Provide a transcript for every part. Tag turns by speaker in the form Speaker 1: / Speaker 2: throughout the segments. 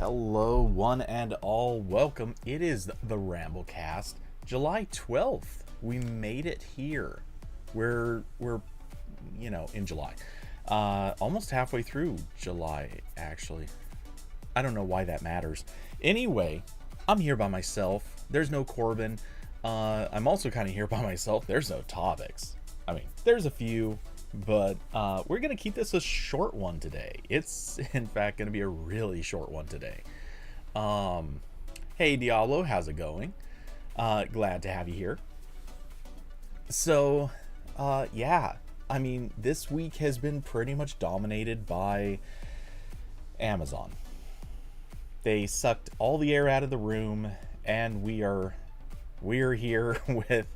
Speaker 1: Hello, one and all. Welcome. It is the RambleCast, July 12th. We made it here. We're in July. Almost halfway through July, actually. I don't know why that matters. Anyway, I'm here by myself. There's no Corbin. I'm also kind of here by myself. There's no topics. I mean, there's a few, but we're going to keep this a short one today. It's, in fact, going to be a really short one today. Hey, Diablo, how's it going? Glad to have you here. So, yeah, I mean, this week has been pretty much dominated by Amazon. They sucked all the air out of the room, and we're here with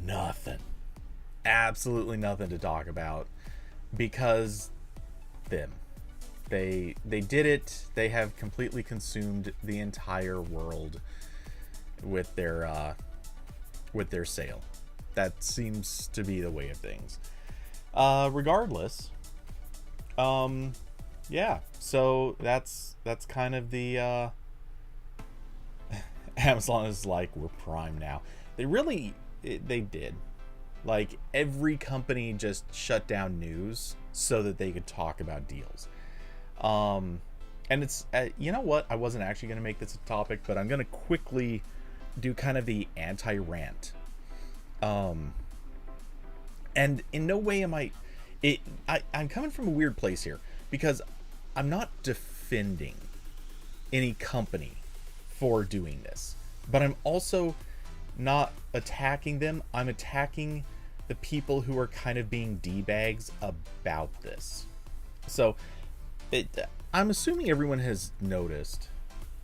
Speaker 1: nothing. Absolutely nothing to talk about because they did it. They have completely consumed the entire world with their sale. That seems to be the way of things. Regardless, yeah, so that's kind of the Amazon is like, we're Prime now. They did. Like, every company just shut down news so that they could talk about deals. And it's, you know what? I wasn't actually going to make this a topic, but I'm going to quickly do kind of the anti-rant. And in no way am I'm coming from a weird place here, because I'm not defending any company for doing this, but I'm also not attacking them. I'm attacking the people who are kind of being D-bags about this. So I'm assuming everyone has noticed.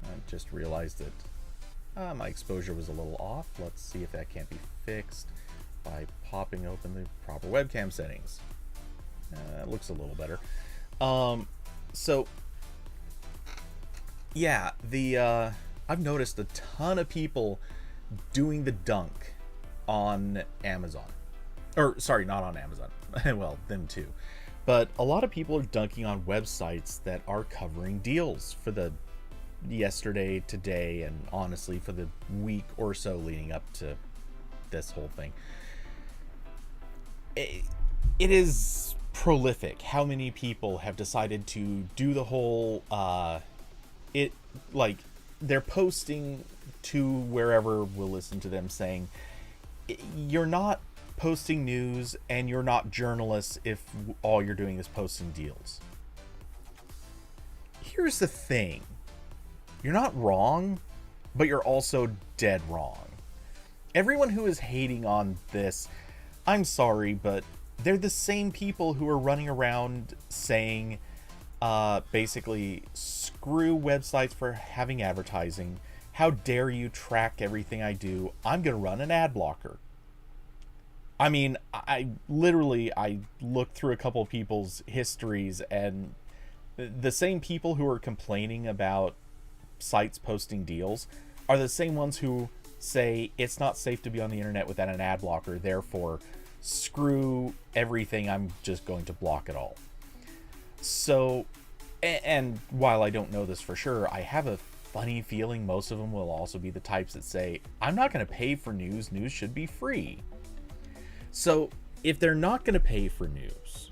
Speaker 1: I just realized that my exposure was a little off. Let's see if that can't be fixed by popping open the proper webcam settings. That looks a little better. So yeah, I've noticed a ton of people doing the dunk on Amazon. Or, sorry, not on Amazon. Well, them too. But a lot of people are dunking on websites that are covering deals for the yesterday, today, and honestly for the week or so leading up to this whole thing. It is prolific how many people have decided to do the whole, they're posting to wherever will listen to them saying, you're not posting news and you're not journalists if all you're doing is posting deals. Here's the thing. You're not wrong, but you're also dead wrong. Everyone who is hating on this, I'm sorry, but they're the same people who are running around saying, basically, screw websites for having advertising. How dare you track everything I do? I'm going to run an ad blocker. I mean, I looked through a couple of people's histories, and the same people who are complaining about sites posting deals are the same ones who say it's not safe to be on the internet without an ad blocker, therefore screw everything, I'm just going to block it all. So, and while I don't know this for sure, I have a funny feeling most of them will also be the types that say, I'm not going to pay for news should be free. So if they're not going to pay for news,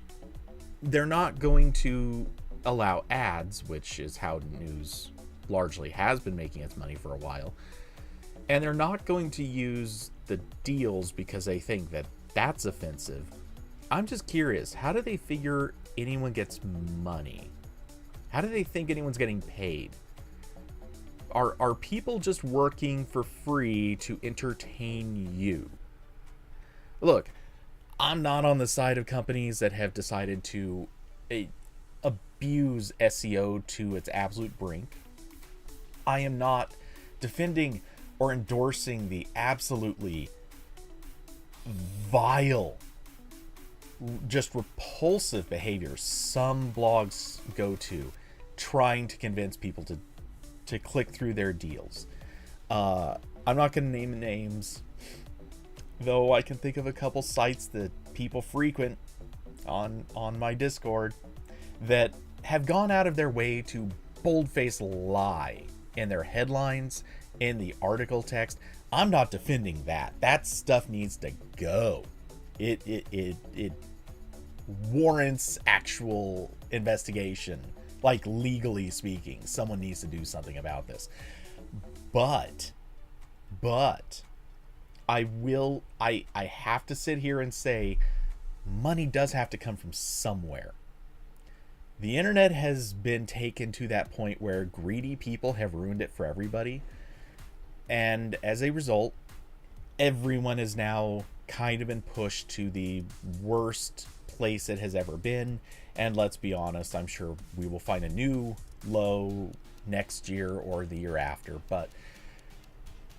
Speaker 1: they're not going to allow ads, which is how news largely has been making its money for a while, and they're not going to use the deals because they think that that's offensive. I'm just curious, how do they figure anyone gets money? How do they think anyone's getting paid? Are people just working for free to entertain you? Look, I'm not on the side of companies that have decided to abuse SEO to its absolute brink. I am not defending or endorsing the absolutely vile, just repulsive behavior some blogs go to trying to convince people to click through their deals. I'm not going to name names, though I can think of a couple sites that people frequent on my Discord that have gone out of their way to bold-faced lie in their headlines, in the article text. I'm not defending that. That stuff needs to go. It warrants actual investigation. Like, legally speaking, someone needs to do something about this. But I have to sit here and say money does have to come from somewhere. The internet has been taken to that point where greedy people have ruined it for everybody. And as a result, everyone is now kind of been pushed to the worst place it has ever been. And let's be honest, I'm sure we will find a new low next year or the year after. But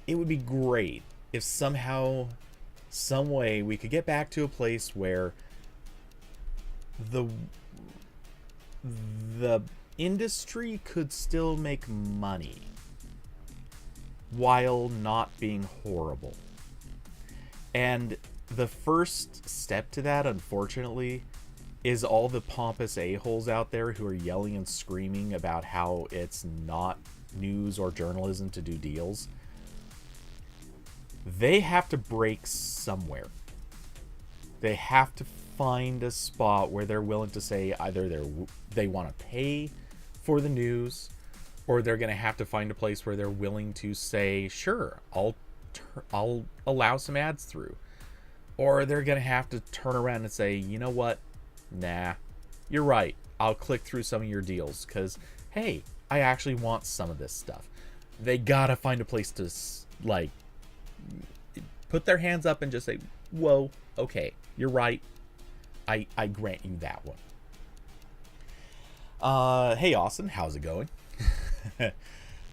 Speaker 1: it would be great if somehow, some way, we could get back to a place where the industry could still make money while not being horrible. And the first step to that, unfortunately, is all the pompous a-holes out there who are yelling and screaming about how it's not news or journalism to do deals. They have to break somewhere. They have to find a spot where they're willing to say either they want to pay for the news, or they're going to have to find a place where they're willing to say, sure, I'll allow some ads through. Or they're going to have to turn around and say, you know what? Nah, you're right. I'll click through some of your deals because, hey, I actually want some of this stuff. They got to find a place to, like, put their hands up and just say, whoa, okay, you're right. I grant you that one. Hey, Austin, how's it going?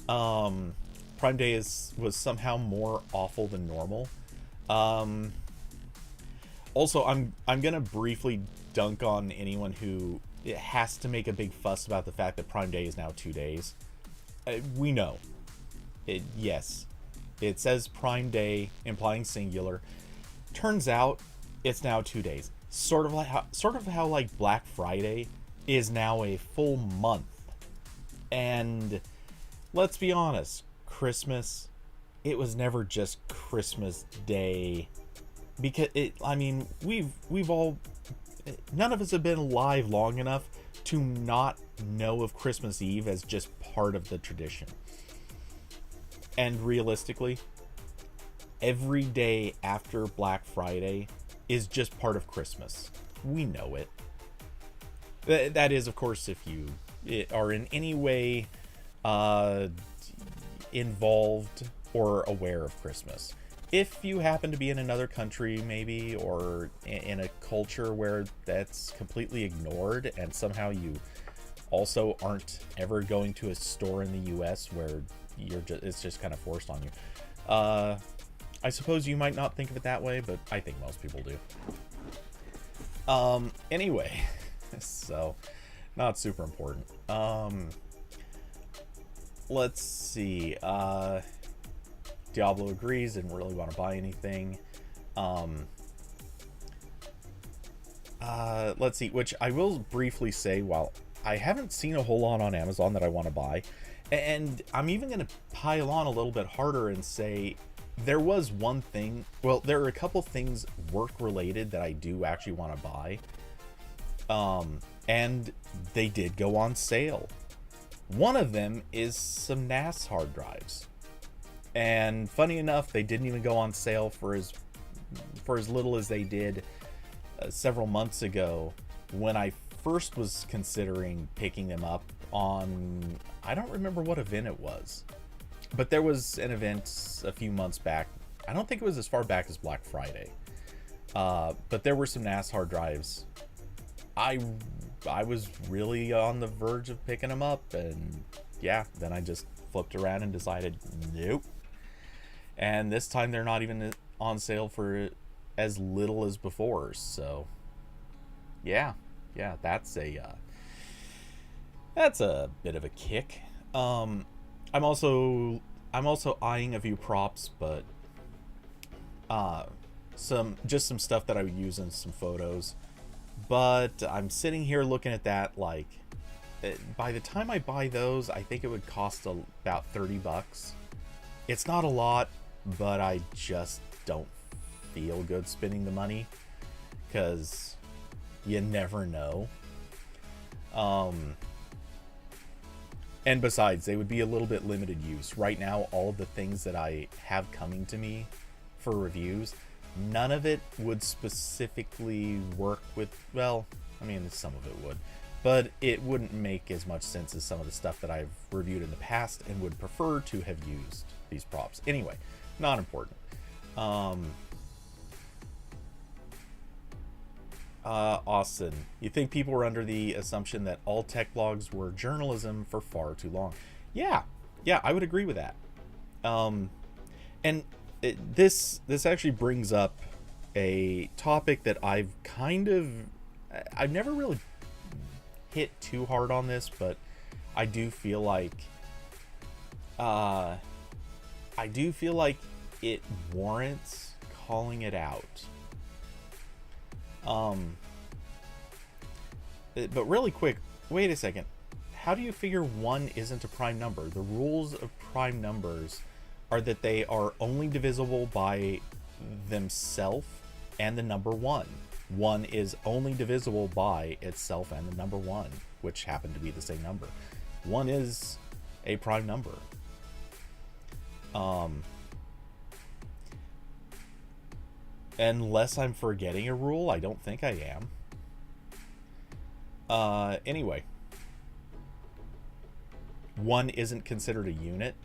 Speaker 1: Prime Day was somehow more awful than normal. Also, I'm gonna briefly dunk on anyone who has to make a big fuss about the fact that Prime Day is now 2 days. We know. Yes. It says Prime Day, implying singular. Turns out, it's now 2 days. Sort of how like Black Friday is now a full month. And let's be honest, Christmas, it was never just Christmas Day. Because we've all, none of us have been alive long enough to not know of Christmas Eve as just part of the tradition. And realistically, every day after Black Friday is just part of Christmas. We know it. That is, of course, if you are in any way involved or aware of Christmas. If you happen to be in another country, maybe, or in a culture where that's completely ignored, and somehow you also aren't ever going to a store in the US where it's just kind of forced on you. I suppose you might not think of it that way, but I think most people do. Anyway, so not super important. Let's see. Diablo agrees, didn't really want to buy anything. Let's see, which I will briefly say, while I haven't seen a whole lot on Amazon that I want to buy, and I'm even going to pile on a little bit harder and say there was one thing, well, there are a couple things work-related that I do actually want to buy, and they did go on sale. One of them is some NAS hard drives. And funny enough, they didn't even go on sale for as little as they did several months ago when I first was considering picking them up on, I don't remember what event it was, but there was an event a few months back. I don't think it was as far back as Black Friday, but there were some NAS hard drives. I was really on the verge of picking them up, and yeah, then I just flipped around and decided nope. And this time they're not even on sale for as little as before. So yeah, that's a bit of a kick. I'm also eyeing a few props, but some stuff that I would use in some photos. But I'm sitting here looking at that like, by the time I buy those, I think it would cost about $30. It's not a lot, but I just don't feel good spending the money because you never know. And besides, they would be a little bit limited use. Right now, all of the things that I have coming to me for reviews, none of it would specifically work with, well, I mean, some of it would, but it wouldn't make as much sense as some of the stuff that I've reviewed in the past and would prefer to have used these props. Anyway, not important. Austin, you think people were under the assumption that all tech blogs were journalism for far too long? Yeah, I would agree with that. And this actually brings up a topic that I've never really hit too hard on this, but I do feel like it warrants calling it out. But really quick, wait a second. How do you figure 1 isn't a prime number? The rules of prime numbers are that they are only divisible by themselves and the number 1. 1 is only divisible by itself and the number 1, which happen to be the same number. 1 is a prime number. Unless I'm forgetting a rule, I don't think I am. Anyway. 1 isn't considered a unit.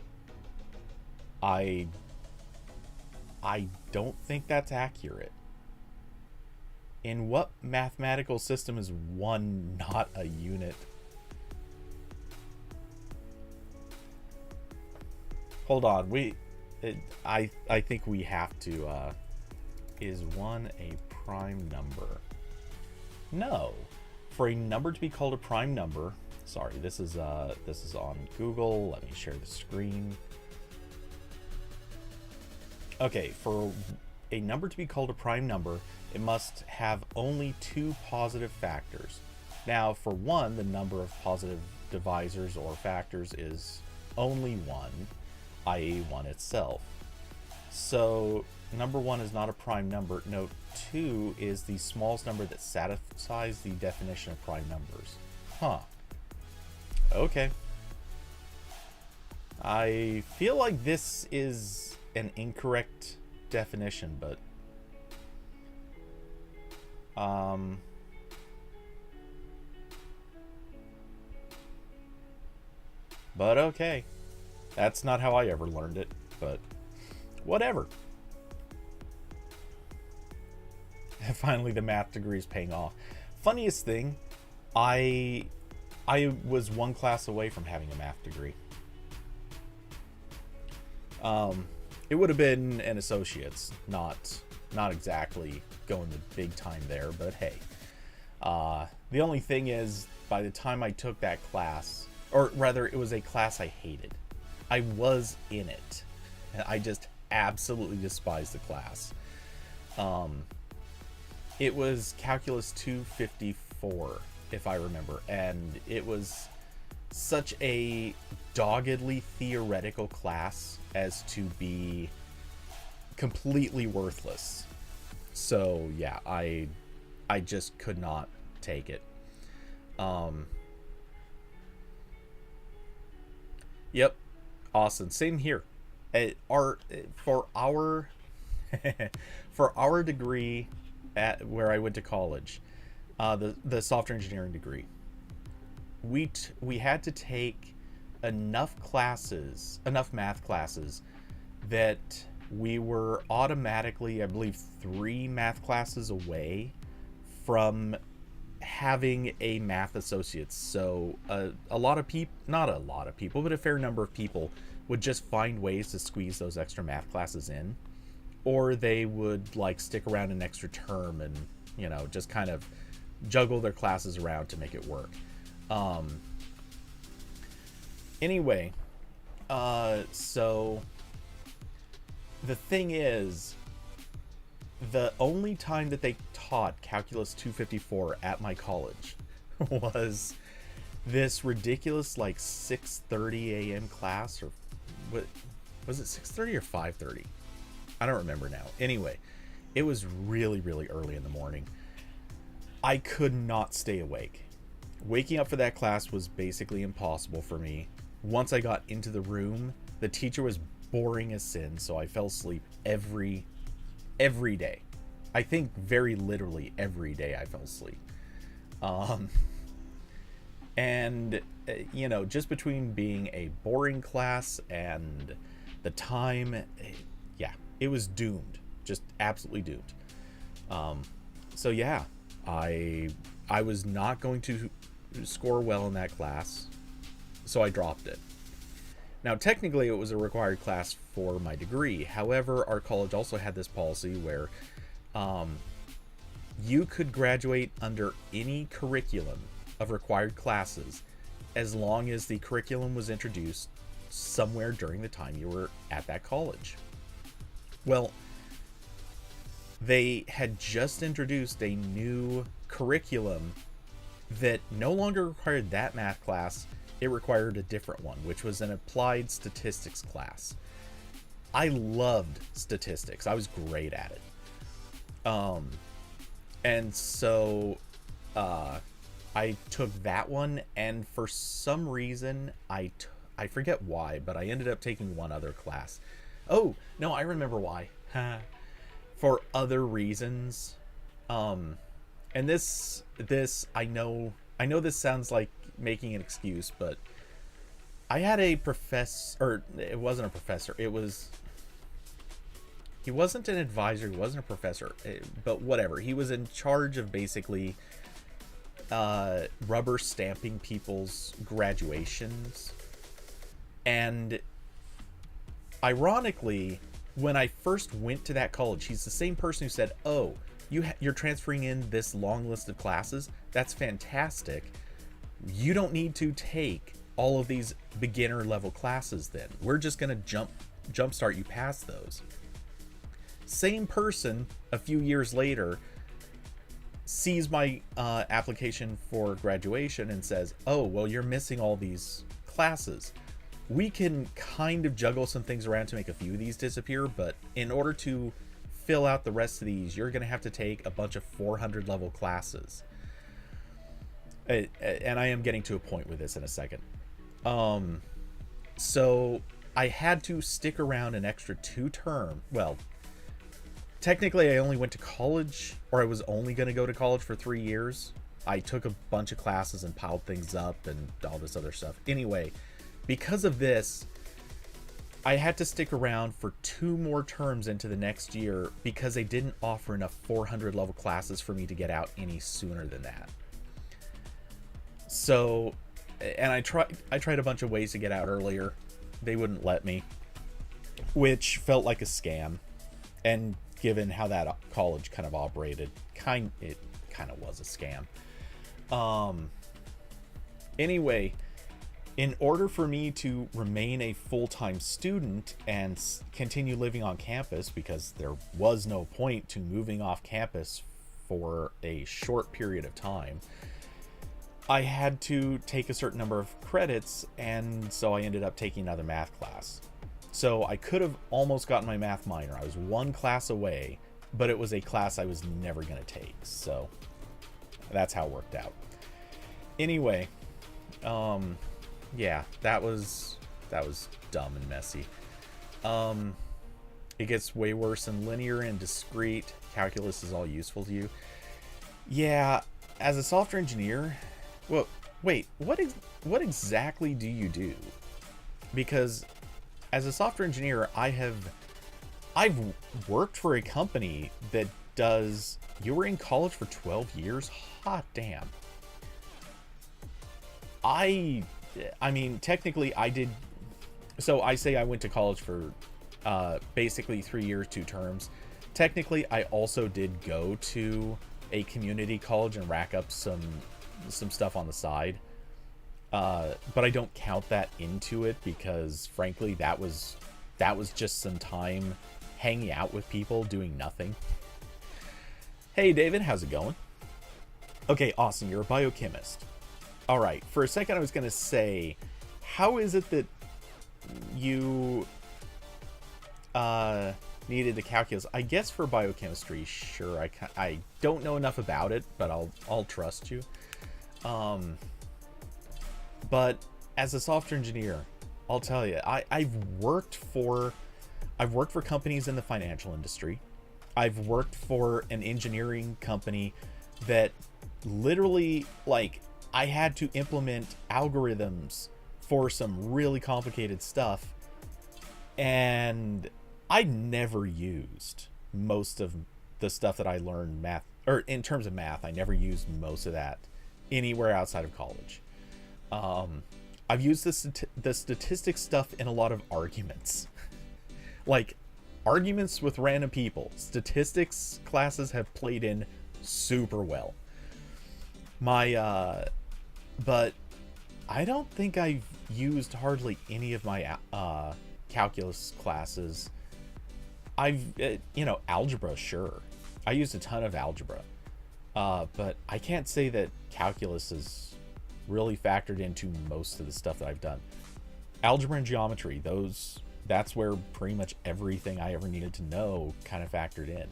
Speaker 1: I don't think that's accurate. In what mathematical system is 1 not a unit? Hold on, I think we have to, is 1 a prime number? No. For a number to be called a prime number, sorry, this is on Google. Let me share the screen. Okay, for a number to be called a prime number, it must have only 2 positive factors. Now, for 1, the number of positive divisors or factors is only 1, i.e. 1 itself. So, number 1 is not a prime number. Note 2 is the smallest number that satisfies the definition of prime numbers. Huh. Okay. I feel like this is an incorrect definition, but okay. That's not how I ever learned it, but whatever. Finally, the math degree is paying off. Funniest thing, I was 1 class away from having a math degree. It would have been an associate's, not exactly going the big time there, but hey. The only thing is, by the time I took that class, or rather, it was a class I hated. I was in it, and I just absolutely despised the class. It was Calculus 254, if I remember, and it was such a doggedly theoretical class as to be completely worthless. So yeah, I just could not take it. Yep, Austin, same here. For our degree at where I went to college, the software engineering degree, we had to take enough math classes that we were automatically, I believe, 3 math classes away from having a math associate's. So a lot of people, not a lot of people, but a fair number of people would just find ways to squeeze those extra math classes in, or they would like stick around an extra term and, you know, just kind of juggle their classes around to make it work. Anyway, so the thing is, the only time that they taught Calculus 254 at my college was this ridiculous like 6:30 a.m. class, or what was it, 6:30 or 5:30? I don't remember now. Anyway, it was really, really early in the morning. I could not stay awake. Waking up for that class was basically impossible for me. Once I got into the room, the teacher was boring as sin, so I fell asleep every day. I think very literally every day I fell asleep. And you know, just between being a boring class and the time, yeah, it was doomed, just absolutely doomed. So yeah, I was not going to score well in that class, so I dropped it. Now, technically, it was a required class for my degree. However, our college also had this policy where you could graduate under any curriculum of required classes as long as the curriculum was introduced somewhere during the time you were at that college. Well, they had just introduced a new curriculum that no longer required that math class. It required a different one, which was an applied statistics class. I loved statistics. I was great at it. And so I took that one, and for some reason, I forget why, but I ended up taking one other class. Oh, no, I remember why. For other reasons. And this I know this sounds like making an excuse, but I had a professor, or it wasn't a professor, he wasn't an advisor, he wasn't a professor, but whatever. He was in charge of basically rubber stamping people's graduations. And ironically, when I first went to that college, he's the same person who said, "Oh, you're transferring in this long list of classes. That's fantastic. You don't need to take all of these beginner level classes then. We're just going to jumpstart you past those." Same person a few years later sees my application for graduation and says, "Oh, well, you're missing all these classes. We can kind of juggle some things around to make a few of these disappear, but in order to fill out the rest of these, you're going to have to take a bunch of 400 level classes." And I am getting to a point with this in a second. So I had to stick around an extra 2 terms. Well, technically I only went to college, or I was only going to go to college for 3 years. I took a bunch of classes and piled things up and all this other stuff. Anyway, because of this, I had to stick around for 2 more terms into the next year because they didn't offer enough 400 level classes for me to get out any sooner than that. So, and I tried a bunch of ways to get out earlier. They wouldn't let me, which felt like a scam. And given how that college kind of operated, it kind of was a scam. Anyway, in order for me to remain a full-time student and continue living on campus, because there was no point to moving off campus for a short period of time, I had to take a certain number of credits, and so I ended up taking another math class. So I could have almost gotten my math minor. I was 1 class away, but it was a class I was never going to take. So that's how it worked out. Anyway, yeah, that was dumb and messy. It gets way worse in linear and discrete. Calculus is all useful to you. Yeah, as a software engineer, well, wait, what exactly do you do? Because as a software engineer, I've worked for a company that does. You were in college for 12 years? Hot damn. I mean, technically I did. So I say I went to college for basically 3 years, 2 terms. Technically, I also did go to a community college and rack up some stuff on the side. But I don't count that into it because, frankly, that was just some time hanging out with people doing nothing. Hey, David, how's it going? Okay, awesome. You're a biochemist. All right. For a second, I was going to say, how is it that you needed the calculus? I guess for biochemistry, sure. I don't know enough about it, but I'll trust you. But as a software engineer, I'll tell you, I've worked for companies in the financial industry. I've worked for an engineering company that literally, like, I had to implement algorithms for some really complicated stuff, and I never used most of the stuff that I learned math, or in terms of math, I never used most of that anywhere outside of college. I've used the statistics stuff in a lot of arguments. Like, arguments with random people. Statistics classes have played in super well. But I don't think I've used hardly any of my calculus classes. Algebra, sure. I used a ton of algebra. But I can't say that calculus is really factored into most of the stuff that I've done. Algebra and geometry, that's where pretty much everything I ever needed to know kind of factored in.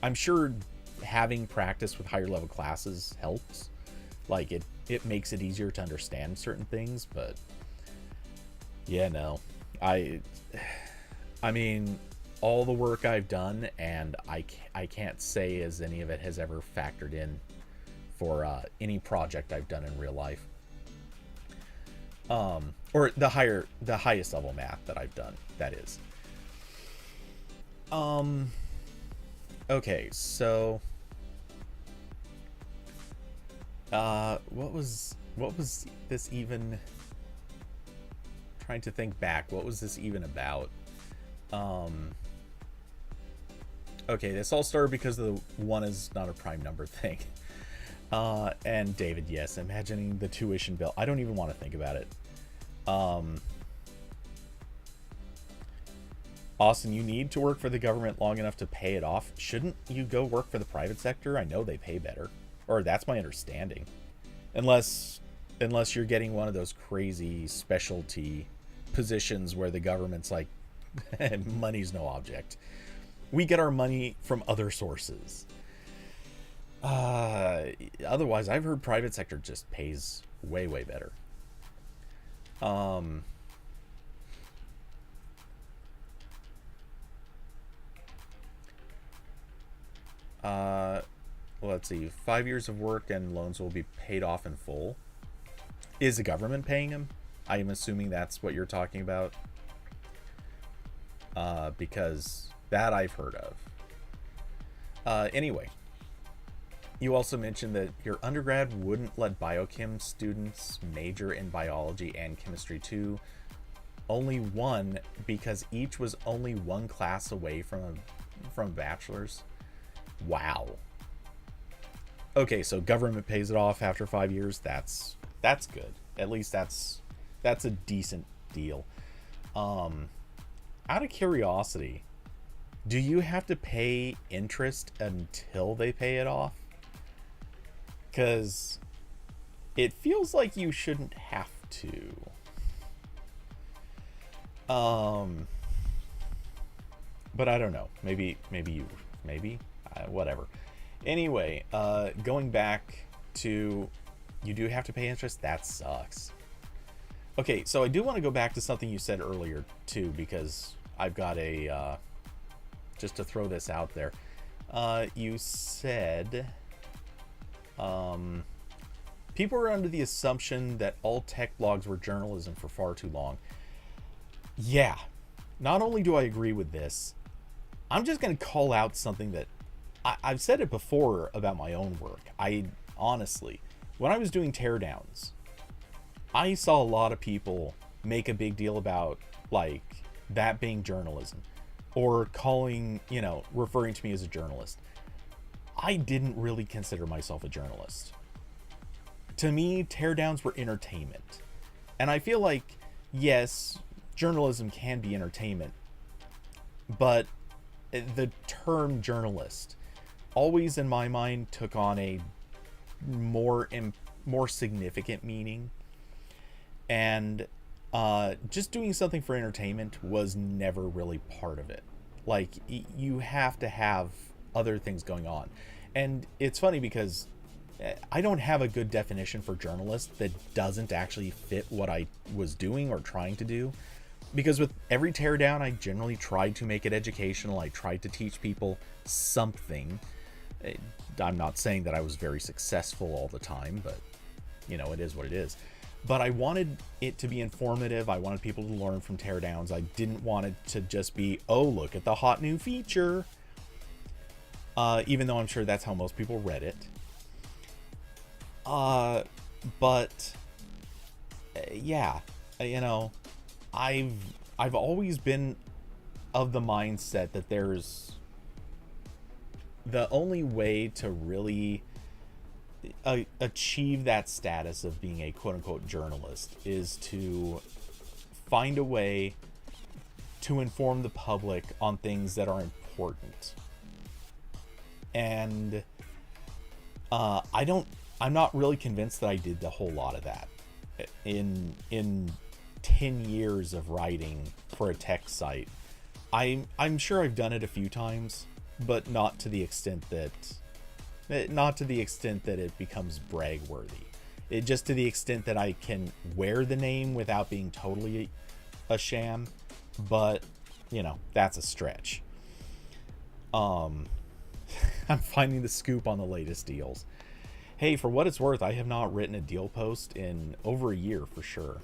Speaker 1: I'm sure having practice with higher level classes helps. Like, it makes it easier to understand certain things, but yeah, no. I mean, all the work I've done, and I can't say as any of it has ever factored in for any project I've done in real life. Or the highest level math that I've done, that is. Okay, so what was this even? Trying to think back, what was this even about? Okay, this all started because of the one is not a prime number thing. And David, yes, imagining the tuition bill. I don't even want to think about it. Austin, you need to work for the government long enough to pay it off. Shouldn't you go work for the private sector? I know they pay better. Or that's my understanding. Unless you're getting one of those crazy specialty positions where the government's like, money's no object. We get our money from other sources. Otherwise, I've heard private sector just pays way, way better. Let's see. 5 years of work and loans will be paid off in full. Is the government paying him? I am assuming that's what you're talking about. Because that I've heard of. Anyway. You also mentioned that your undergrad wouldn't let biochem students major in biology and chemistry too. Only one, because each was only one class away from bachelor's. Wow. Okay, so government pays it off after 5 years. That's good. At least that's a decent deal. Out of curiosity, do you have to pay interest until they pay it off? Because it feels like you shouldn't have to. But I don't know. Maybe whatever. Anyway, going back to, you do have to pay interest. That sucks. Okay, so I do want to go back to something you said earlier too, because I've got a just to throw this out there. You said people were under the assumption that all tech blogs were journalism for far too long. Yeah, not only do I agree with this, I'm just going to call out something that I've said it before about my own work. I honestly, when I was doing teardowns, I saw a lot of people make a big deal about like that being journalism, or calling, referring to me as a journalist. I didn't really consider myself a journalist. To me, teardowns were entertainment. And I feel like, yes, journalism can be entertainment, but the term journalist always in my mind took on a more more significant meaning. And just doing something for entertainment was never really part of it. Like, you have to have other things going on. And it's funny because I don't have a good definition for journalist that doesn't actually fit what I was doing or trying to do. Because with every teardown, I generally tried to make it educational. I tried to teach people something. I'm not saying that I was very successful all the time, but, you know, it is what it is. But I wanted it to be informative. I wanted people to learn from teardowns. I didn't want it to just be, oh, look at the hot new feature. Even though I'm sure that's how most people read it. But yeah, you know, I've always been of the mindset that there's the only way to really achieve that status of being a quote-unquote journalist is to find a way to inform the public on things that are important. And I'm not really convinced that I did the whole lot of that in 10 years of writing for a tech site. I'm sure I've done it a few times, but not to the extent that it becomes brag worthy. It just to the extent that I can wear the name without being totally a sham, but you know, that's a stretch. I'm finding the scoop on the latest deals. Hey, for what it's worth, I have not written a deal post in over a year for sure.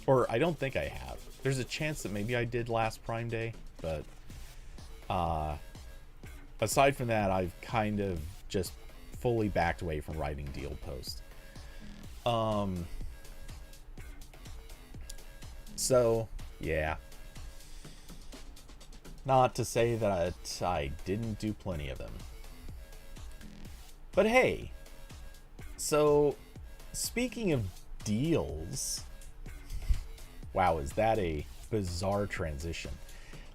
Speaker 1: Or I don't think I have. There's a chance that maybe I did last Prime Day, but aside from that, I've kind of just fully backed away from writing deal posts. So, yeah. Not to say that I didn't do plenty of them. But hey, so speaking of deals, wow, is that a bizarre transition?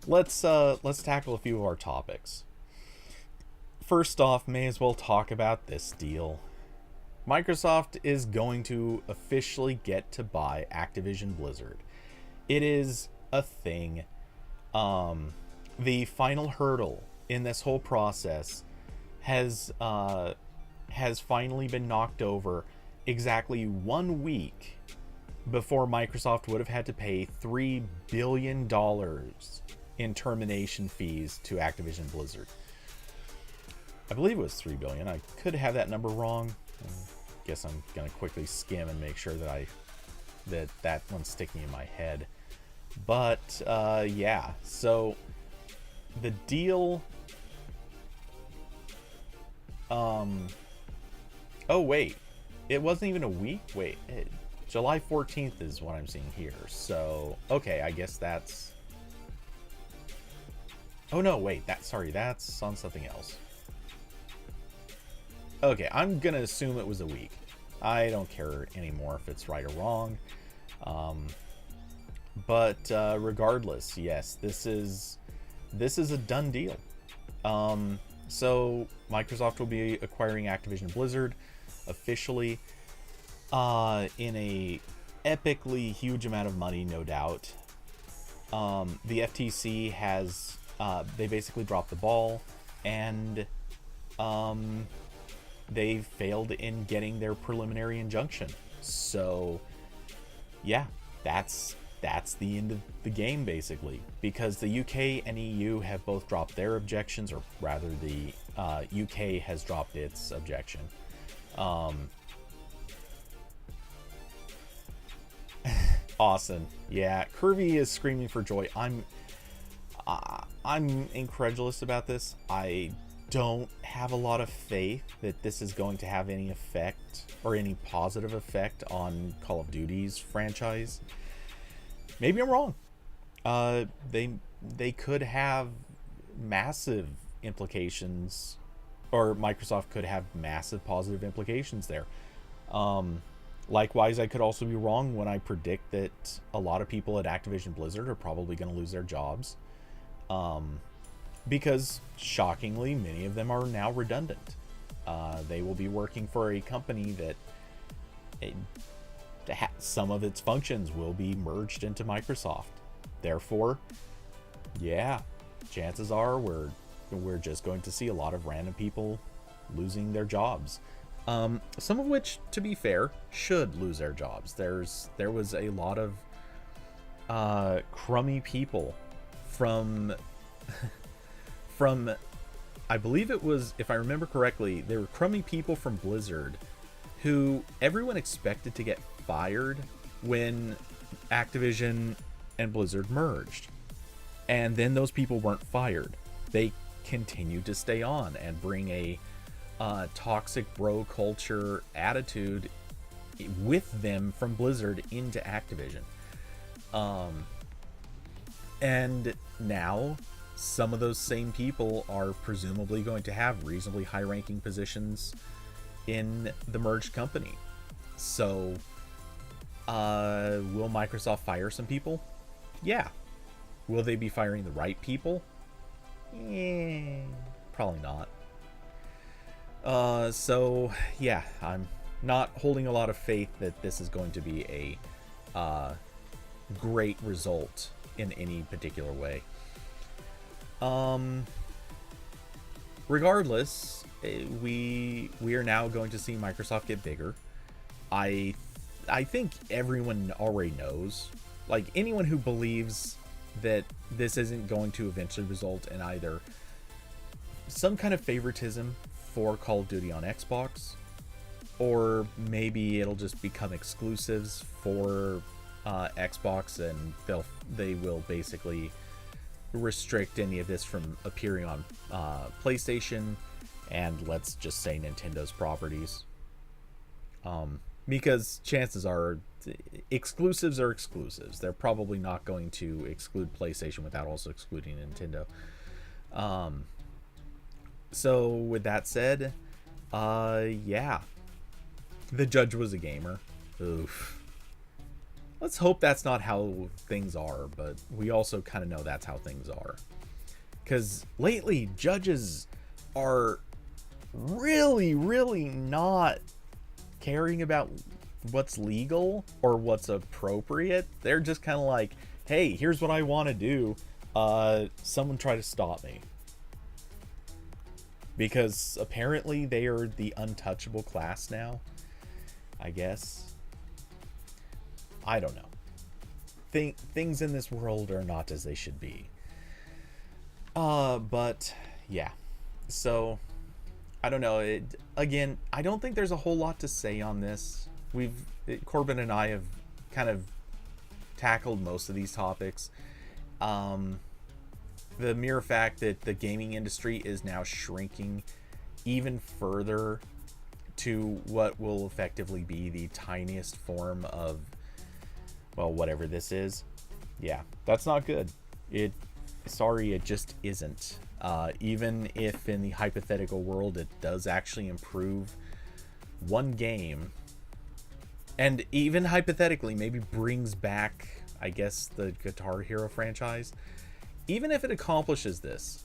Speaker 1: Let's tackle a few of our topics. First off, may as well talk about this deal. Microsoft is going to officially get to buy Activision Blizzard. It is a thing. The final hurdle in this whole process has finally been knocked over exactly 1 week before Microsoft would have had to pay $3 billion in termination fees to Activision Blizzard. I believe it was $3 billion. I could have that number wrong. I guess I'm going to quickly skim and make sure that that one's sticking in my head. But yeah, so the deal... Oh, wait. It wasn't even a week? Wait, July 14th is what I'm seeing here. So, okay, I guess that's... Oh, no, wait. That's on something else. Okay, I'm going to assume it was a week. I don't care anymore if it's right or wrong. But regardless, yes, this is a done deal. So Microsoft will be acquiring Activision Blizzard officially in a epically huge amount of money, no doubt. The FTC has they basically dropped the ball, and they failed in getting their preliminary injunction. So yeah, that's the end of the game, basically, because the UK and EU have both dropped their objections, or rather the UK has dropped its objection. Awesome. Yeah, Kirby is screaming for joy. I'm incredulous about this. I don't have a lot of faith that this is going to have any effect or any positive effect on Call of Duty's franchise. Maybe I'm wrong. They could have massive implications, or Microsoft could have massive positive implications there. Likewise, I could also be wrong when I predict that a lot of people at Activision Blizzard are probably going to lose their jobs. Because, shockingly, many of them are now redundant. They will be working for a company that some of its functions will be merged into Microsoft. Therefore, yeah, chances are we're just going to see a lot of random people losing their jobs. Some of which, to be fair, should lose their jobs. There was a lot of crummy people from I believe it was, if I remember correctly, there were crummy people from Blizzard who everyone expected to get fired when Activision and Blizzard merged. And then those people weren't fired. They continued to stay on and bring a toxic bro culture attitude with them from Blizzard into Activision. And now some of those same people are presumably going to have reasonably high-ranking positions in the merged company. So, will Microsoft fire some people? Yeah. Will they be firing the right people? Probably not. So, yeah, I'm not holding a lot of faith that this is going to be a great result in any particular way. Regardless, we are now going to see Microsoft get bigger. I think everyone already knows. Like, anyone who believes that this isn't going to eventually result in either some kind of favoritism for Call of Duty on Xbox, or maybe it'll just become exclusives for Xbox, and they will basically restrict any of this from appearing on PlayStation and, let's just say, Nintendo's properties. Because chances are exclusives are exclusives. They're probably not going to exclude PlayStation without also excluding Nintendo. So with that said, yeah, the judge was a gamer. Oof. Let's hope that's not how things are, but we also kind of know that's how things are. Because lately, judges are really, really not caring about what's legal or what's appropriate. They're just kind of like, hey, here's what I want to do. Someone try to stop me. Because apparently they are the untouchable class now, I guess. I don't know. Things in this world are not as they should be. But yeah. So I don't know. Again, I don't think there's a whole lot to say on this. Corbin and I have kind of tackled most of these topics. The mere fact that the gaming industry is now shrinking even further to what will effectively be the tiniest form of, well, whatever this is. Yeah, that's not good. It just isn't. Even if in the hypothetical world it does actually improve one game, and even hypothetically maybe brings back, I guess, the Guitar Hero franchise, even if it accomplishes this,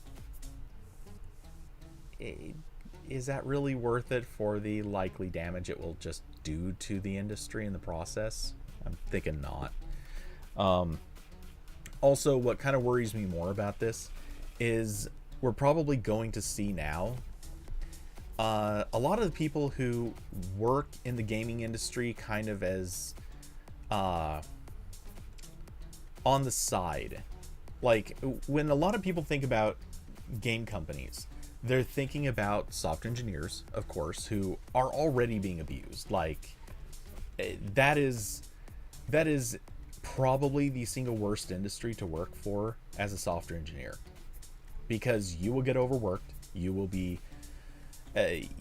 Speaker 1: is that really worth it for the likely damage it will just do to the industry in the process? I'm thinking not. Also, what kind of worries me more about this is we're probably going to see now a lot of the people who work in the gaming industry kind of as on the side. Like, when a lot of people think about game companies, they're thinking about software engineers, of course, who are already being abused. Like, that is probably the single worst industry to work for as a software engineer, because you will get overworked. You will be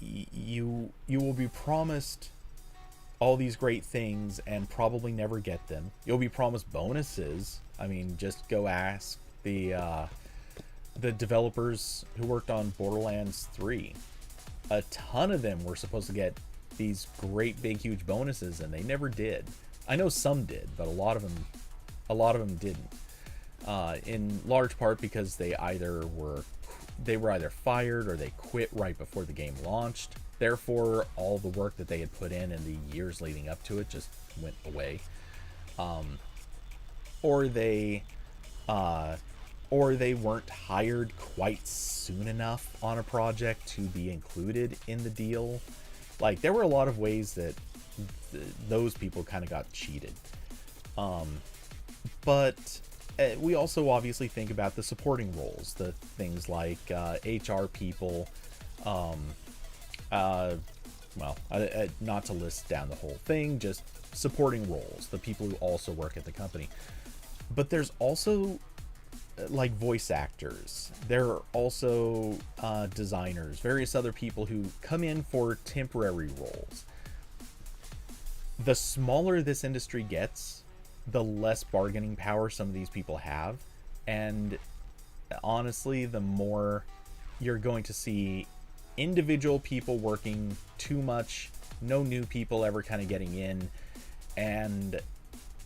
Speaker 1: you will be promised all these great things and probably never get them. You'll be promised bonuses. I mean, just go ask the developers who worked on Borderlands 3. A ton of them were supposed to get these great big huge bonuses, and they never did. I know some did, but a lot of them didn't. In large part because they were either fired or they quit right before the game launched. Therefore, all the work that they had put in the years leading up to it just went away. Or they weren't hired quite soon enough on a project to be included in the deal. Like, there were a lot of ways that those people kind of got cheated. But we also obviously think about the supporting roles, the things like HR people, not to list down the whole thing, just supporting roles, the people who also work at the company. But there's also like voice actors. There are also designers, various other people who come in for temporary roles. The smaller this industry gets, the less bargaining power some of these people have. And honestly, the more you're going to see individual people working too much, no new people ever kind of getting in, and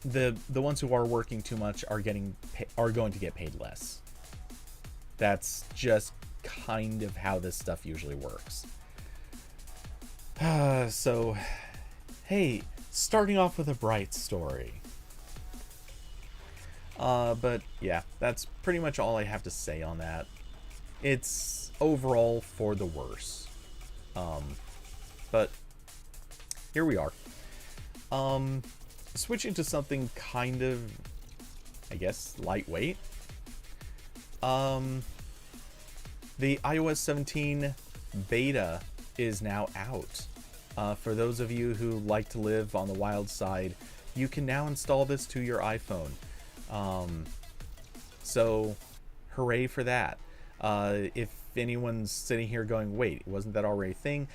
Speaker 1: the ones who are working too much are going to get paid less. That's just kind of how this stuff usually works. So, hey, starting off with a bright story. But yeah, that's pretty much all I have to say on that. It's overall for the worse. But here we are. Switching to something kind of, I guess, lightweight. The iOS 17 beta is now out. For those of you who like to live on the wild side, you can now install this to your iPhone. So, hooray for that. If anyone's sitting here going, wait, wasn't that already a thing?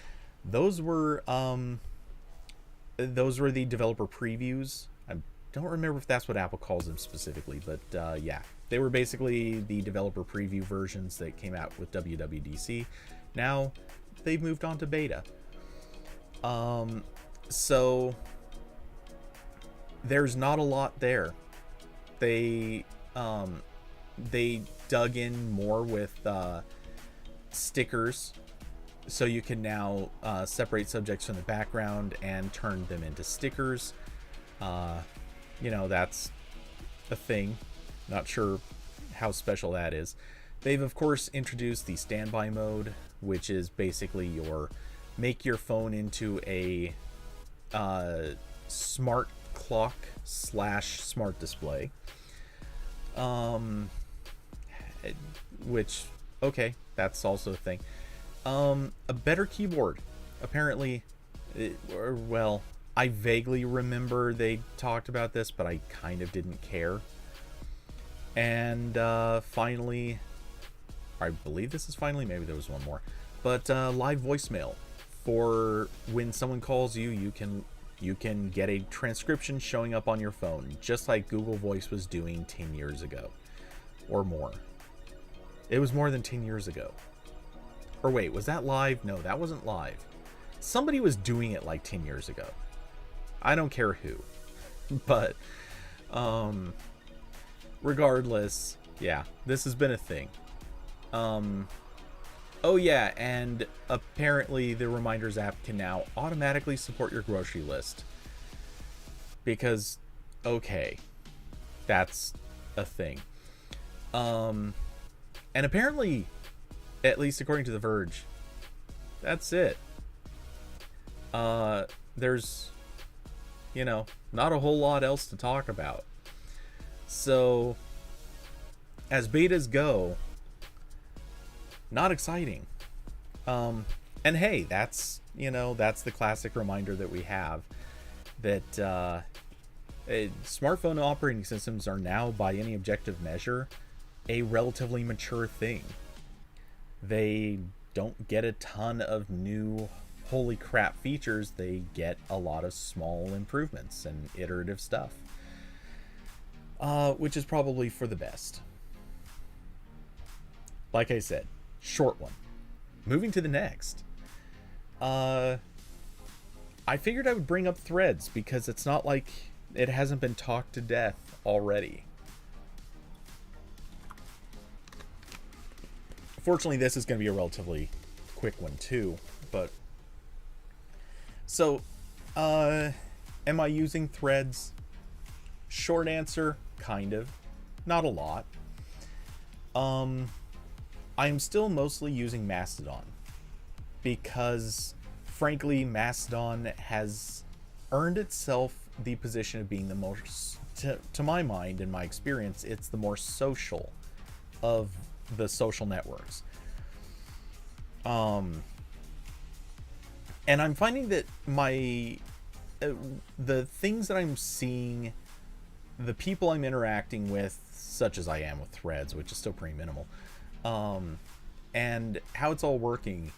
Speaker 1: Those were the developer previews. I don't remember if that's what Apple calls them specifically, but yeah, they were basically the developer preview versions that came out with WWDC. Now they've moved on to beta. So there's not a lot there. They dug in more with stickers, so you can now separate subjects from the background and turn them into stickers. That's a thing. Not sure how special that is. They've of course introduced the standby mode, which is basically make your phone into a smart clock / smart display. Which, okay, that's also a thing. A better keyboard. Apparently, I vaguely remember they talked about this, but I kind of didn't care. And finally, I believe this is finally, maybe there was one more, but live voicemail. For when someone calls you, you can get a transcription showing up on your phone, just like Google Voice was doing 10 years ago. Or more. It was more than 10 years ago. Or wait, was that live? No, that wasn't live. Somebody was doing it like 10 years ago. I don't care who. But, regardless, yeah, this has been a thing. Oh yeah, and apparently the Reminders app can now automatically support your grocery list. Because, okay, that's a thing. And apparently, at least according to The Verge, that's it. There's, not a whole lot else to talk about. So, as betas go, not exciting. And hey, that's the classic reminder that we have that smartphone operating systems are now, by any objective measure, a relatively mature thing. They don't get a ton of new holy crap features. They get a lot of small improvements and iterative stuff, which is probably for the best. Like I said, short one. Moving to the next. I figured I would bring up Threads because it's not like it hasn't been talked to death already. Fortunately, this is going to be a relatively quick one too, but So, am I using Threads? Short answer, kind of. Not a lot. I'm still mostly using Mastodon because, frankly, Mastodon has earned itself the position of being the most, to my mind and my experience, it's the more social of the social networks. And I'm finding that the things that I'm seeing, the people I'm interacting with, such as I am with Threads, which is still pretty minimal, and how it's all working,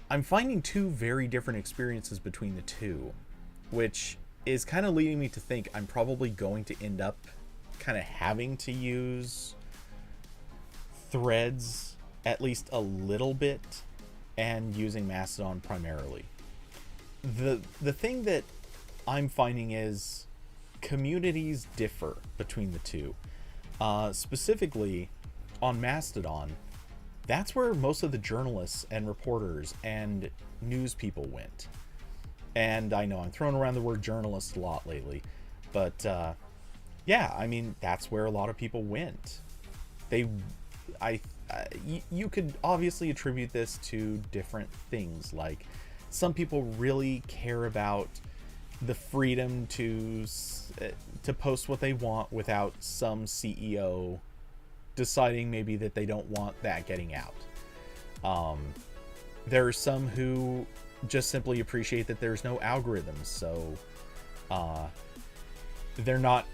Speaker 1: I'm finding two very different experiences between the two, which is kind of leading me to think I'm probably going to end up kind of having to use Threads at least a little bit and using Mastodon primarily. The thing that I'm finding is communities differ between the two. Specifically on Mastodon, that's where most of the journalists and reporters and news people went. And I know I'm throwing around the word journalist a lot lately, but yeah, I mean, that's where a lot of people went. You could obviously attribute this to different things. Like, some people really care about the freedom to post what they want without some CEO deciding maybe that they don't want that getting out. There are some who just simply appreciate that there's no algorithms, so they're not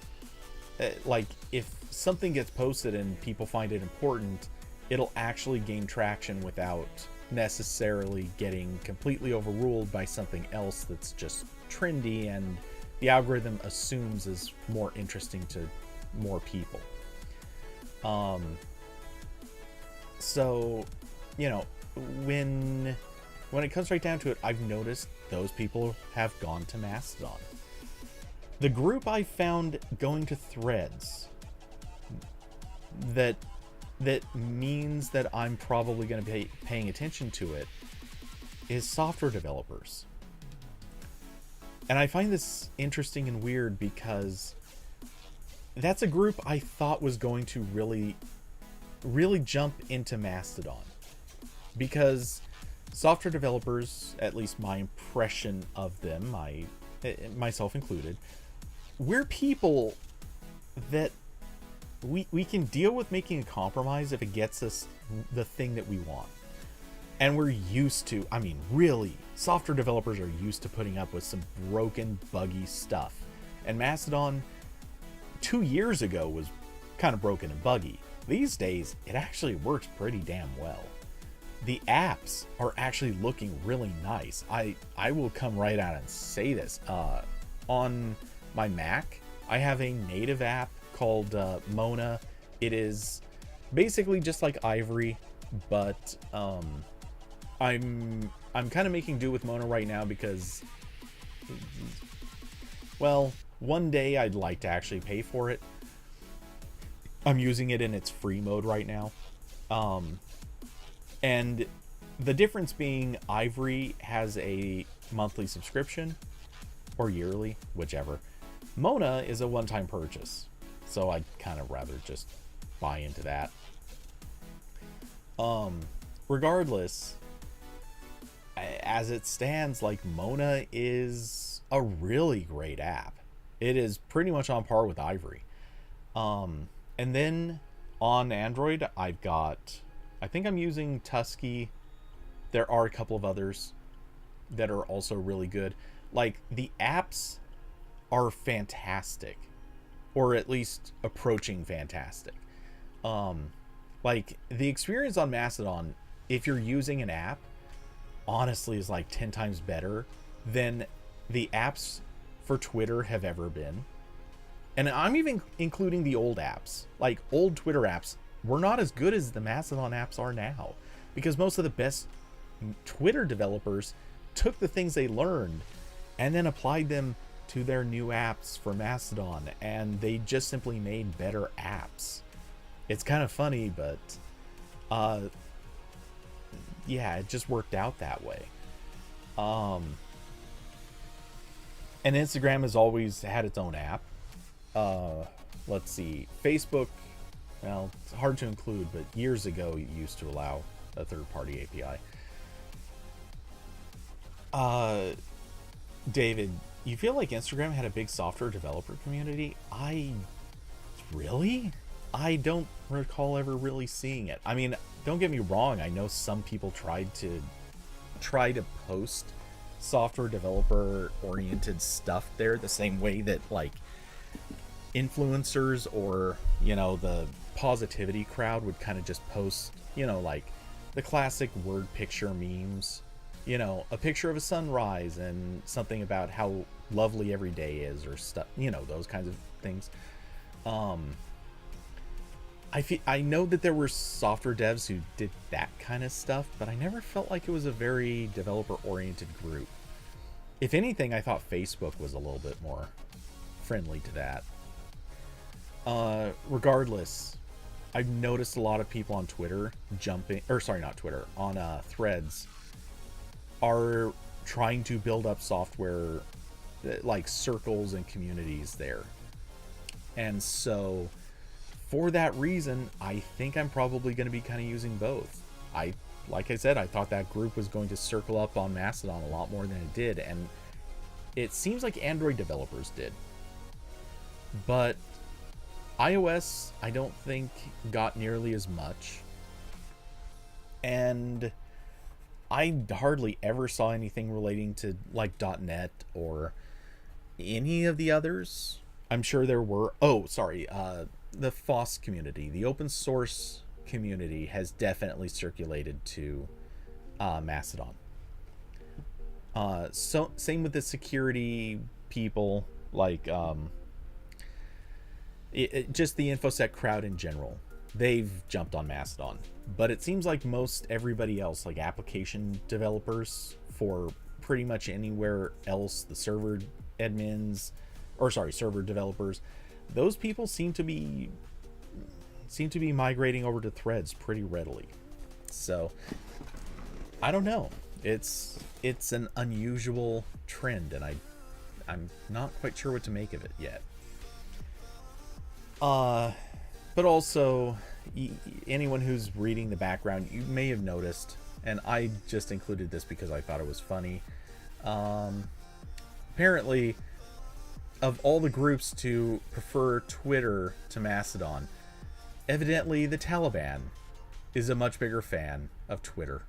Speaker 1: like, if something gets posted and people find it important, it'll actually gain traction without necessarily getting completely overruled by something else that's just trendy and the algorithm assumes is more interesting to more people. So, you know, when it comes right down to it, I've noticed those people have gone to Mastodon. The group I found going to Threads that means that I'm probably going to be paying attention to it is software developers. And I find this interesting and weird because that's a group I thought was going to really, really jump into Mastodon. Because software developers, at least my impression of them, myself included, we're people that we can deal with making a compromise if it gets us the thing that we want. And we're used to, I mean, really, software developers are used to putting up with some broken, buggy stuff. And Mastodon 2 years ago was kind of broken and buggy. These days, it actually works pretty damn well. The apps are actually looking really nice. I will come right out and say this. On my Mac, I have a native app called Mona. It is basically just like Ivory, but I'm kind of making do with Mona right now because, well, one day I'd like to actually pay for it. I'm using it in its free mode right now. And the difference being Ivory has a monthly subscription or yearly, whichever. Mona is a one-time purchase. So I'd kind of rather just buy into that. Regardless, as it stands, like, Mona is a really great app. It is pretty much on par with Ivory. And then on Android, I think I'm using Tusky. There are a couple of others that are also really good. Like, the apps are fantastic, or at least approaching fantastic. Like, the experience on Mastodon, if you're using an app, honestly is like 10 times better than the apps for Twitter have ever been. And I'm even including the old apps. Like, old Twitter apps were not as good as the Mastodon apps are now, because most of the best Twitter developers took the things they learned and then applied them to their new apps for Mastodon, and they just simply made better apps. It's kind of funny, but yeah, it just worked out that way. And Instagram has always had its own app. Let's see. Facebook, well, it's hard to include, but years ago it used to allow a third-party API. David, you feel like Instagram had a big software developer community? Really? I don't recall ever really seeing it. I mean, don't get me wrong. I know some people tried to post software developer oriented stuff there the same way that like influencers or, the positivity crowd would kind of just post, like the classic word picture memes, a picture of a sunrise and something about how lovely every day is or stuff, those kinds of things. I know that there were software devs who did that kind of stuff, but I never felt like it was a very developer-oriented group. If anything, I thought Facebook was a little bit more friendly to that. Regardless, I've noticed a lot of people on Twitter on Threads are trying to build up software like circles and communities there. And so for that reason, I think I'm probably going to be kind of using both. Like I said, I thought that group was going to circle up on Mastodon a lot more than it did, and it seems like Android developers did. But iOS, I don't think got nearly as much. And I hardly ever saw anything relating to like .NET or any of the others. I'm sure there were. The FOSS community, the open source community, has definitely circulated to Mastodon. So same with the security people, like just the InfoSec crowd in general. They've jumped on Mastodon, but it seems like most everybody else, like application developers for pretty much anywhere else, the server developers, those people seem to be migrating over to Threads pretty readily. So I don't know. It's an unusual trend, and I'm not quite sure what to make of it yet. But also, anyone who's reading the background, you may have noticed, and I just included this because I thought it was funny. Apparently, of all the groups to prefer Twitter to Mastodon, evidently the Taliban is a much bigger fan of Twitter.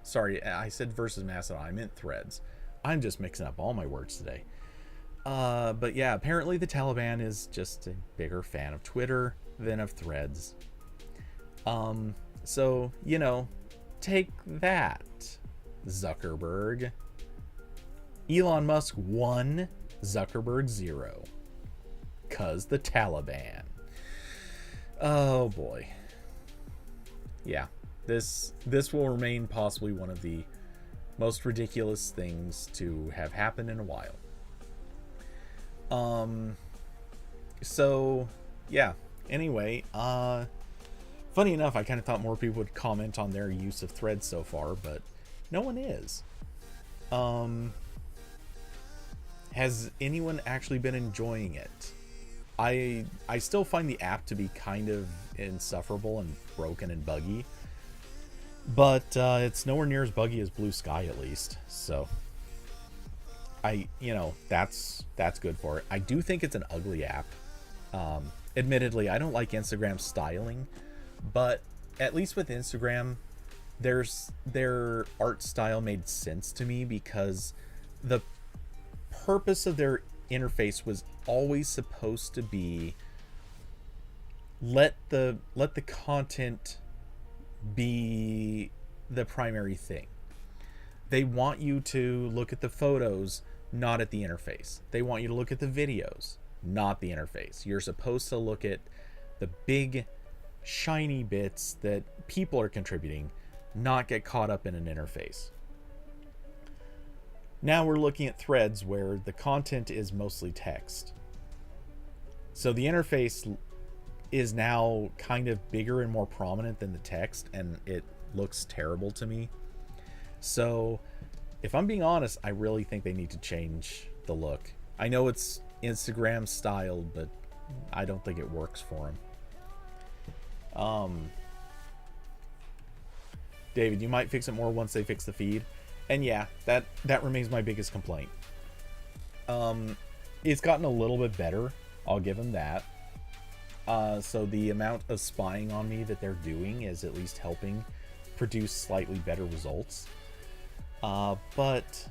Speaker 1: Sorry, I said versus Mastodon. I meant Threads. I'm just mixing up all my words today. But yeah, apparently the Taliban is just a bigger fan of Twitter than of Threads. So, take that, Zuckerberg. Elon Musk 1, Zuckerberg 0. 'Cause the Taliban. Oh boy. Yeah, this will remain possibly one of the most ridiculous things to have happened in a while. So yeah, anyway, funny enough, I kind of thought more people would comment on their use of Threads so far, but no one is. Has anyone actually been enjoying it? I still find the app to be kind of insufferable and broken and buggy, but it's nowhere near as buggy as Blue Sky, at least. So that's good for it. I do think it's an ugly app. Admittedly, I don't like Instagram's styling, but at least with Instagram, their art style made sense to me because the purpose of their interface was always supposed to be let the content be the primary thing. They want you to look at the photos, not at the interface. They want you to look at the videos, not the interface. You're supposed to look at the big shiny bits that people are contributing, not get caught up in an interface. Now we're looking at Threads where the content is mostly text. So the interface is now kind of bigger and more prominent than the text, and it looks terrible to me. So if I'm being honest, I really think they need to change the look. I know it's Instagram style, but I don't think it works for them. David, you might fix it more once they fix the feed. And yeah, that remains my biggest complaint. It's gotten a little bit better. I'll give them that. So the amount of spying on me that they're doing is at least helping produce slightly better results. But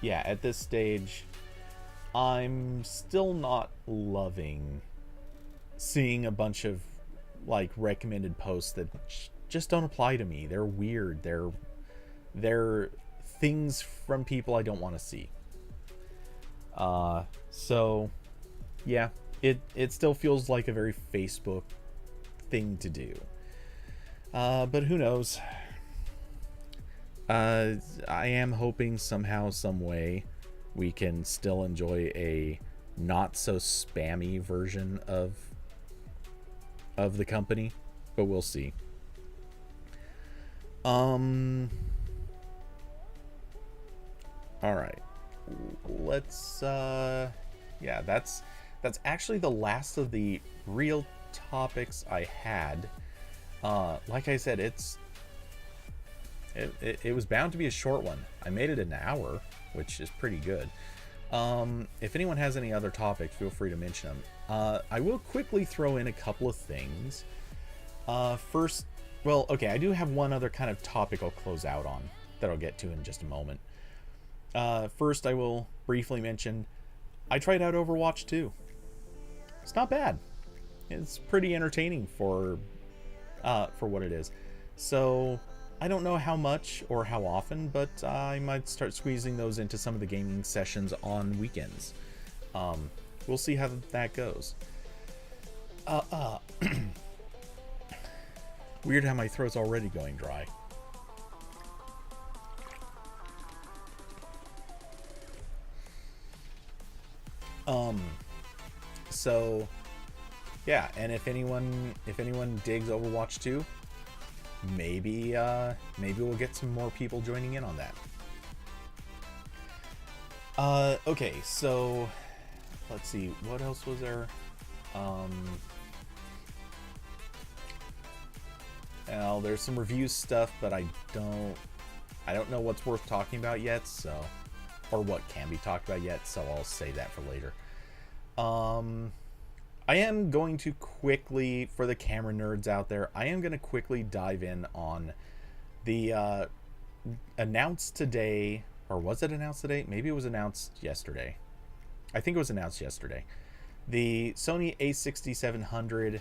Speaker 1: yeah, at this stage, I'm still not loving seeing a bunch of like recommended posts that just don't apply to me. They're weird. They're things from people I don't want to see. So yeah, it still feels like a very Facebook thing to do. But who knows? I am hoping somehow, some way, we can still enjoy a not so spammy version of the company, but we'll see. All right, let's yeah, that's actually the last of the real topics I had. Like I said, it was bound to be a short one. I made it an hour, which is pretty good. If anyone has any other topics, feel free to mention them. I will quickly throw in a couple of things. First, well, okay, I do have one other kind of topic I'll close out on that I'll get to in just a moment. First, I will briefly mention I tried out Overwatch 2. It's not bad. It's pretty entertaining for what it is. So I don't know how much or how often, but I might start squeezing those into some of the gaming sessions on weekends. We'll see how that goes. Weird how my throat's already going dry. So yeah, and if anyone digs Overwatch 2, maybe we'll get some more people joining in on that. Okay, so let's see, what else was there? Well, there's some review stuff, but I don't know what's worth talking about yet, so, or what can be talked about yet, so I'll save that for later. I am going to quickly, for the camera nerds out there, I am going to quickly dive in on the announced today, or was it announced today? Maybe it was announced yesterday. I think it was announced yesterday. The Sony a6700.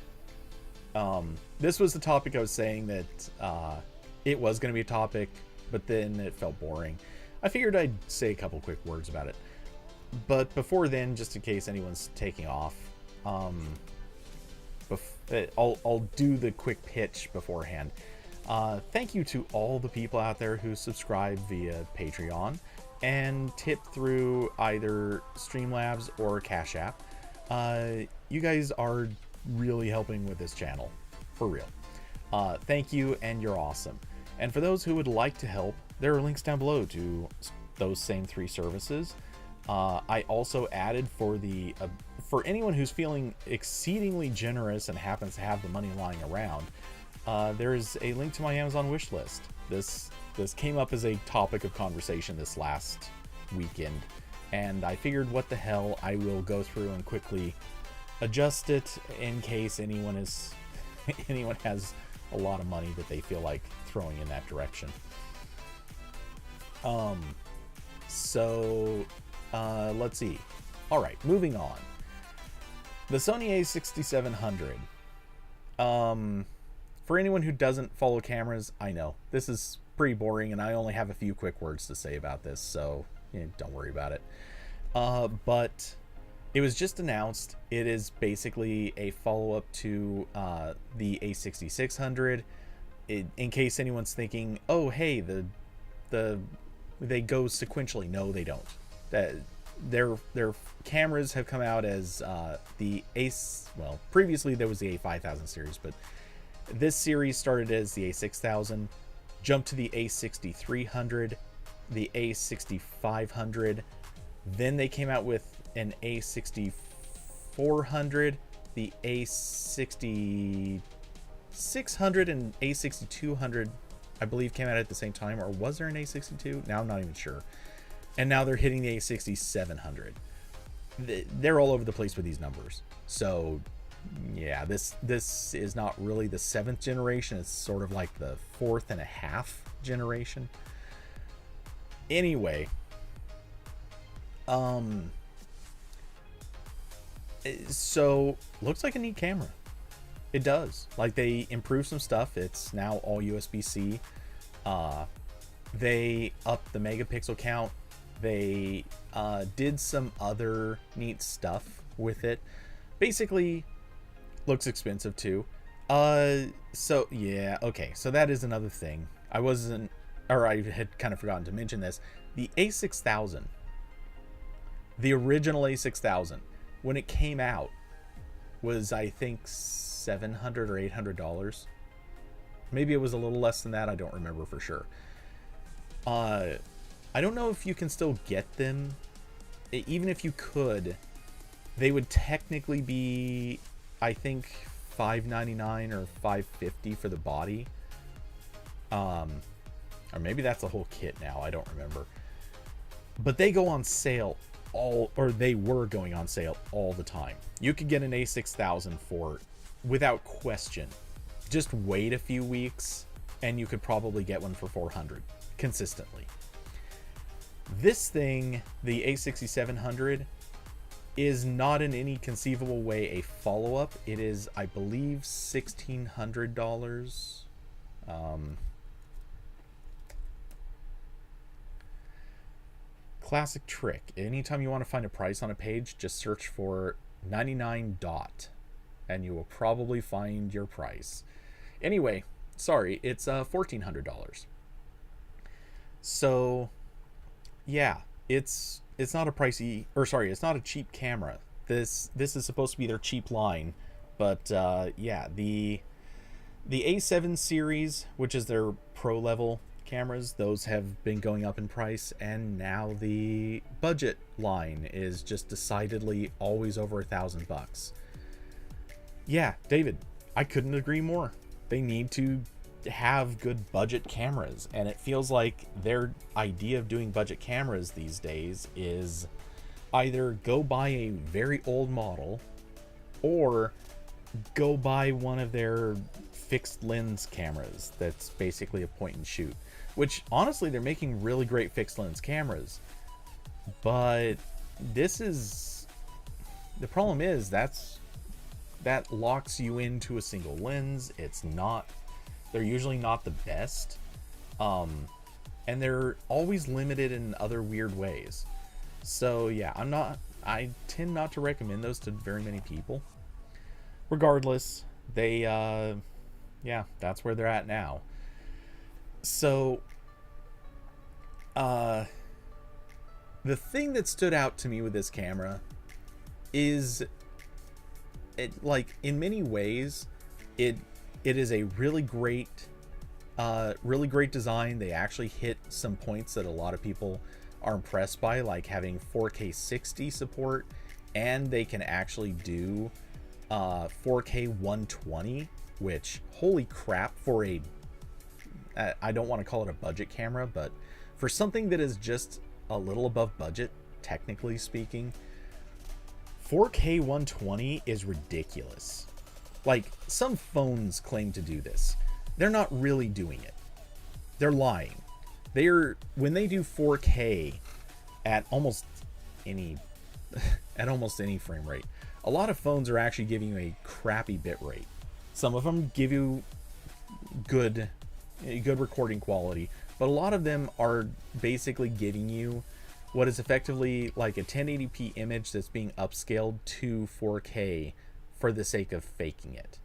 Speaker 1: This was the topic I was saying that it was going to be a topic, but then it felt boring. I figured I'd say a couple quick words about it. But before then, just in case anyone's taking off, I'll do the quick pitch beforehand. Thank you to all the people out there who subscribe via Patreon and tip through either Streamlabs or Cash App. You guys are really helping with this channel, for real. Thank you, and you're awesome. And for those who would like to help, there are links down below to those same three services. I also added for anyone who's feeling exceedingly generous and happens to have the money lying around, there is a link to my Amazon wish list. This came up as a topic of conversation this last weekend, and I figured, what the hell, I will go through and quickly adjust it in case anyone has a lot of money that they feel like throwing in that direction. So let's see. All right, moving on. The Sony a6700. For anyone who doesn't follow cameras, I know this is pretty boring, and I only have a few quick words to say about this, so don't worry about it. But it was just announced. It is basically a follow-up to the a6600. In case anyone's thinking, oh hey, they go sequentially. No, they don't. Their cameras have come out as previously there was the A5000 series, but this series started as the A6000, jumped to the A6300, the A6500. Then they came out with an A6400, the A6600 and A6200, I believe, came out at the same time. Or was there an A62? Now I'm not even sure. And now they're hitting the A6700. They're all over the place with these numbers. So yeah, this is not really the 7th generation. It's sort of like the 4th and a half generation. Anyway, so looks like a neat camera. It does. Like, they improved some stuff. It's now all USB-C. They upped the megapixel count. They did some other neat stuff with it. Basically, looks expensive too. So yeah, okay. So that is another thing. I had kind of forgotten to mention this. The A6000, the original A6000, when it came out, was, I think, $700 or $800. Maybe it was a little less than that. I don't remember for sure. I don't know if you can still get them. Even if you could, they would technically be, I think, $599 or $550 for the body. Or maybe that's the whole kit now. I don't remember. But they go on sale they were going on sale all the time. You could get an A6000 for, without question, just wait a few weeks and you could probably get one for $400 consistently. This thing, the A6700, is not in any conceivable way a follow-up. It is, I believe, $1,600. Classic trick. Anytime you want to find a price on a page, just search for 99 dot and you will probably find your price. Anyway, sorry, it's $1,400. So yeah, it's not a pricey, or sorry, it's not a cheap camera. This is supposed to be their cheap line, but yeah, the A7 series, which is their pro level cameras, those have been going up in price, and now the budget line is just decidedly always over $1,000. Yeah, David, I couldn't agree more. They need to have good budget cameras, and it feels like their idea of doing budget cameras these days is either go buy a very old model or go buy one of their fixed lens cameras that's basically a point and shoot, which honestly they're making really great fixed lens cameras, but the problem is that locks you into a single lens. They're usually not the best, and they're always limited in other weird ways. So yeah, I tend not to recommend those to very many people. Regardless, yeah, that's where they're at now. So the thing that stood out to me with this camera is like, in many ways, it is a really great design. They actually hit some points that a lot of people are impressed by, like having 4K 60 support, and they can actually do 4K 120, which, holy crap, for I don't want to call it a budget camera, but for something that is just a little above budget, technically speaking, 4K 120 is ridiculous. Like, some phones claim to do this. They're not really doing it. They're lying. When they do 4K at almost any frame rate, a lot of phones are actually giving you a crappy bit rate. Some of them give you good recording quality, but a lot of them are basically giving you what is effectively like a 1080p image that's being upscaled to 4K for the sake of faking it.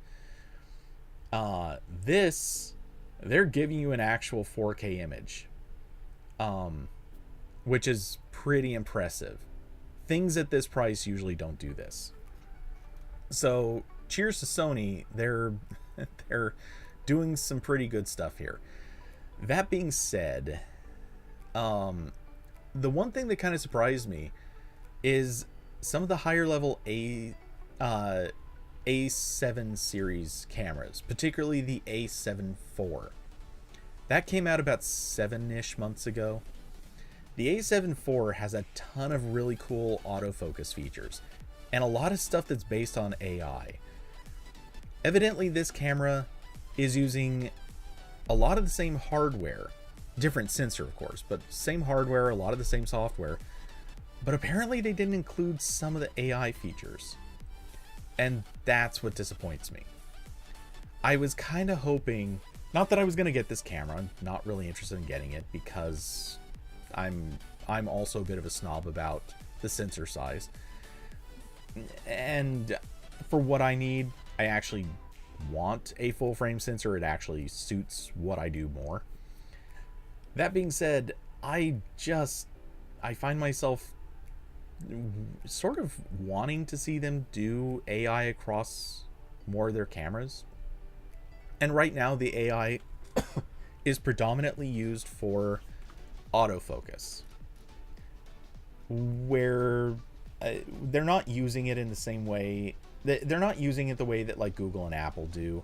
Speaker 1: They're giving you an actual 4K image, which is pretty impressive. Things at this price usually don't do this. So cheers to Sony. They're doing some pretty good stuff here. That being said, The one thing that kind of surprised me is some of the higher level A7 series cameras, particularly the A7 IV. That came out about 7-ish months ago. The A7 IV has a ton of really cool autofocus features, and a lot of stuff that's based on AI. Evidently, this camera is using a lot of the same hardware, different sensor of course, but same hardware, a lot of the same software, but apparently they didn't include some of the AI features. And that's what disappoints me. I was kind of hoping, not that I was going to get this camera, I'm not really interested in getting it because I'm also a bit of a snob about the sensor size. And for what I need, I actually want a full frame sensor. It actually suits what I do more. That being said, I find myself sort of wanting to see them do AI across more of their cameras. And right now the AI is predominantly used for autofocus, where they're not using it in the same way. They're not using it the way that like Google and Apple do,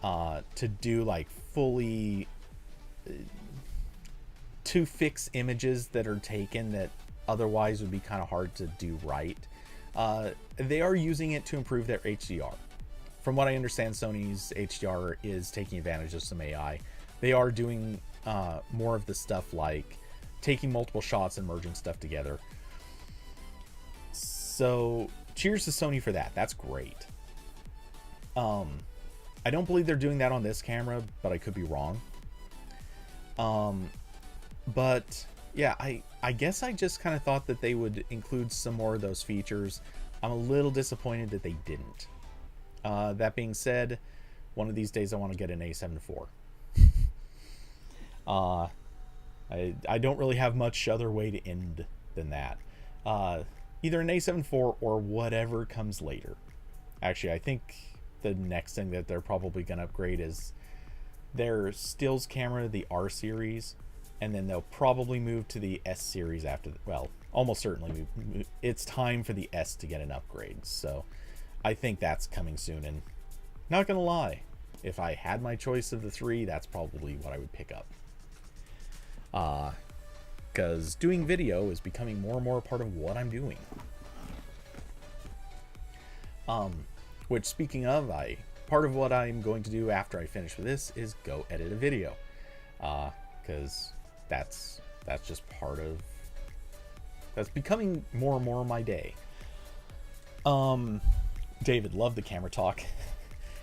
Speaker 1: to do like fully to fix images that are taken that otherwise would be kind of hard to do right. They are using it to improve their HDR. From what I understand, Sony's HDR is taking advantage of some AI. They are doing more of the stuff like taking multiple shots and merging stuff together. So cheers to Sony for that. That's great. I don't believe they're doing that on this camera, but I could be wrong. But yeah, I guess I just kind of thought that they would include some more of those features. I'm a little disappointed that they didn't. That being said, one of these days I want to get an A7 IV. I don't really have much other way to end than that. Either an A7 IV or whatever comes later. Actually, I think the next thing that they're probably going to upgrade is their stills camera, the R series, and then they'll probably move to the S series after, well, almost certainly it's time for the S to get an upgrade. So I think that's coming soon, and not gonna lie, if I had my choice of the three, that's probably what I would pick up. Because doing video is becoming more and more a part of what I'm doing. Which, speaking of, part of what I'm going to do after I finish with this is go edit a video. Because that's just that's becoming more and more my day. David, love the camera talk.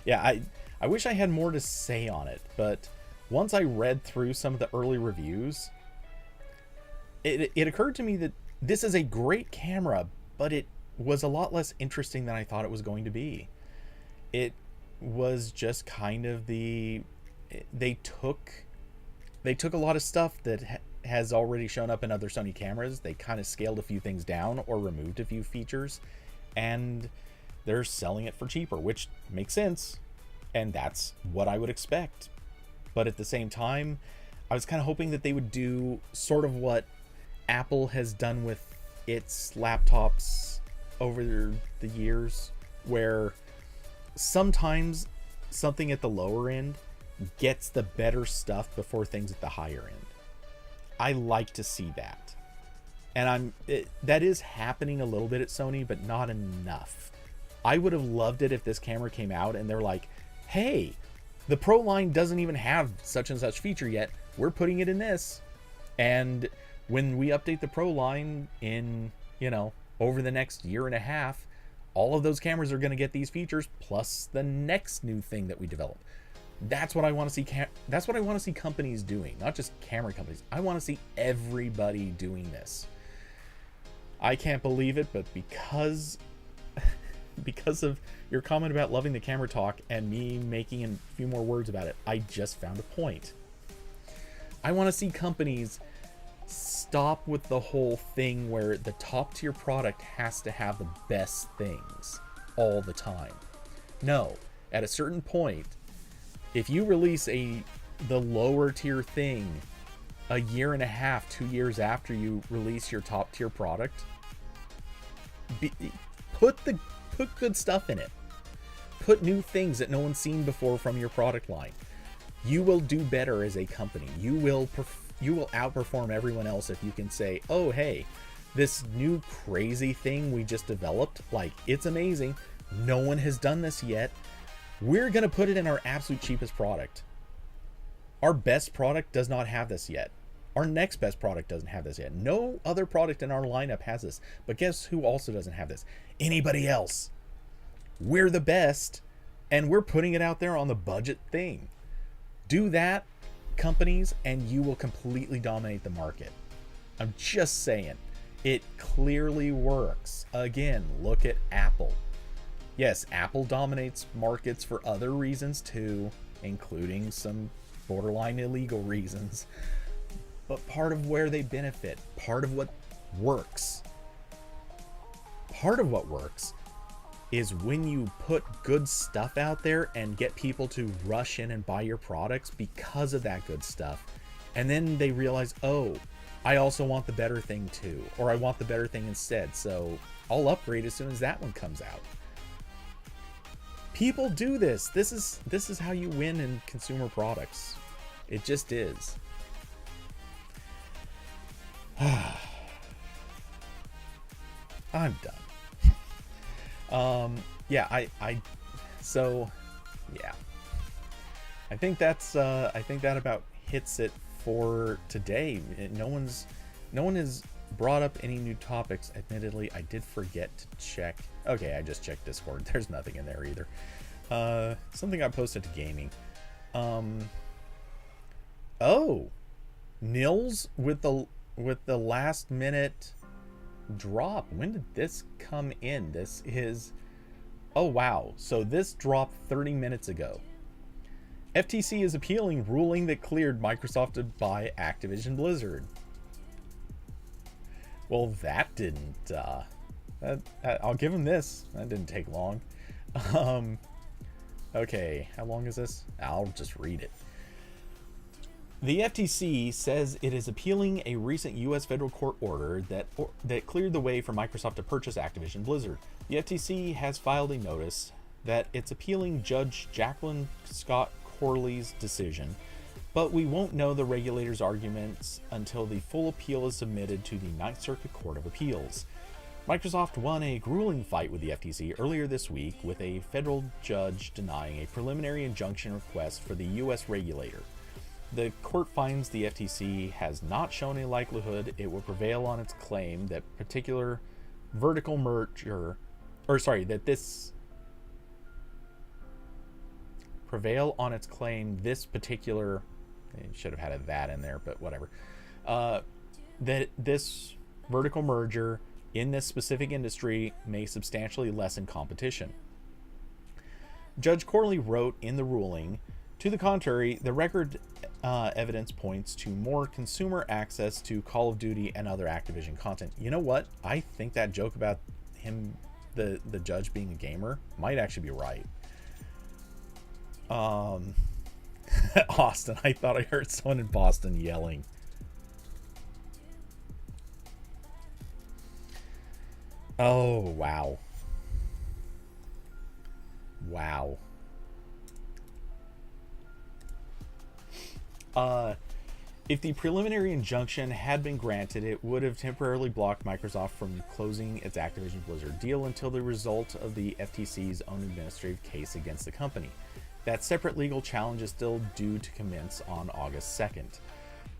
Speaker 1: Yeah, I wish I had more to say on it, but once I read through some of the early reviews, it occurred to me that this is a great camera, but it was a lot less interesting than I thought it was going to be. It was just kind of they took a lot of stuff that has already shown up in other Sony cameras. They kind of scaled a few things down or removed a few features, and they're selling it for cheaper, which makes sense, and that's what I would expect. But at the same time, I was kind of hoping that they would do sort of what Apple has done with its laptops over the years, where sometimes something at the lower end gets the better stuff before things at the higher end. I like to see that, and that is happening a little bit at Sony, but not enough. I would have loved it if this camera came out and they're like, hey, the Pro line doesn't even have such and such feature yet, we're putting it in this, and when we update the Pro line in, over the next year and a half, all of those cameras are going to get these features plus the next new thing that we develop. That's what I want to see. That's what I want to see companies doing, not just camera companies. I want to see everybody doing this. I can't believe it, but because of your comment about loving the camera talk and me making a few more words about it, I just found a point. I want to see companies stop with the whole thing where the top tier product has to have the best things all the time. No, at a certain point, if you release the lower tier thing a year and a half, 2 years after you release your top tier product. Put good stuff in it. Put new things that no one's seen before from your product line. You will do better as a company. You will outperform everyone else if you can say, oh, hey, this new crazy thing we just developed, like, it's amazing. No one has done this yet. We're going to put it in our absolute cheapest product. Our best product does not have this yet. Our next best product doesn't have this yet. No other product in our lineup has this. But guess who also doesn't have this? Anybody else. We're the best, and we're putting it out there on the budget thing. Do that, companies, and you will completely dominate the market. I'm just saying. It clearly works. Again, look at Apple. Yes, Apple dominates markets for other reasons too, including some borderline illegal reasons. But part of where they benefit, part of what works is when you put good stuff out there and get people to rush in and buy your products because of that good stuff. And then they realize, oh, I also want the better thing too, or I want the better thing instead. So I'll upgrade as soon as that one comes out. People do this. This is how you win in consumer products. It just is. I'm done. Yeah, so yeah. I think that about hits it for today. No one has brought up any new topics. Admittedly, I did forget to check. Okay, I just checked Discord. There's nothing in there either. Something got posted to gaming. Oh, Nils with the last minute drop. When did this come in? This is, oh wow, so this dropped 30 minutes ago. FTC is appealing ruling that cleared Microsoft to buy Activision Blizzard. Well, that didn't I'll give him this. That didn't take long. Okay, how long is this? I'll just read it. The FTC says it is appealing a recent U.S. federal court order that cleared the way for Microsoft to purchase Activision Blizzard. The FTC has filed a notice that it's appealing Judge Jacqueline Scott Corley's decision, but we won't know the regulator's arguments until the full appeal is submitted to the Ninth Circuit Court of Appeals. Microsoft won a grueling fight with the FTC earlier this week, with a federal judge denying a preliminary injunction request for the U.S. regulator. The court finds the FTC has not shown a likelihood it will prevail on its claim that particular vertical merger, prevail on its claim this particular, should have had a that in there, but whatever, that this vertical merger in this specific industry may substantially lessen competition. Judge Corley wrote in the ruling, to the contrary, the record evidence points to more consumer access to Call of Duty and other Activision content. You know what? I think that joke about him, the judge being a gamer, might actually be right. Austin, I thought I heard someone in Boston yelling. Oh, wow. Wow. If the preliminary injunction had been granted, it would have temporarily blocked Microsoft from closing its Activision Blizzard deal until the result of the FTC's own administrative case against the company. That separate legal challenge is still due to commence on August 2nd.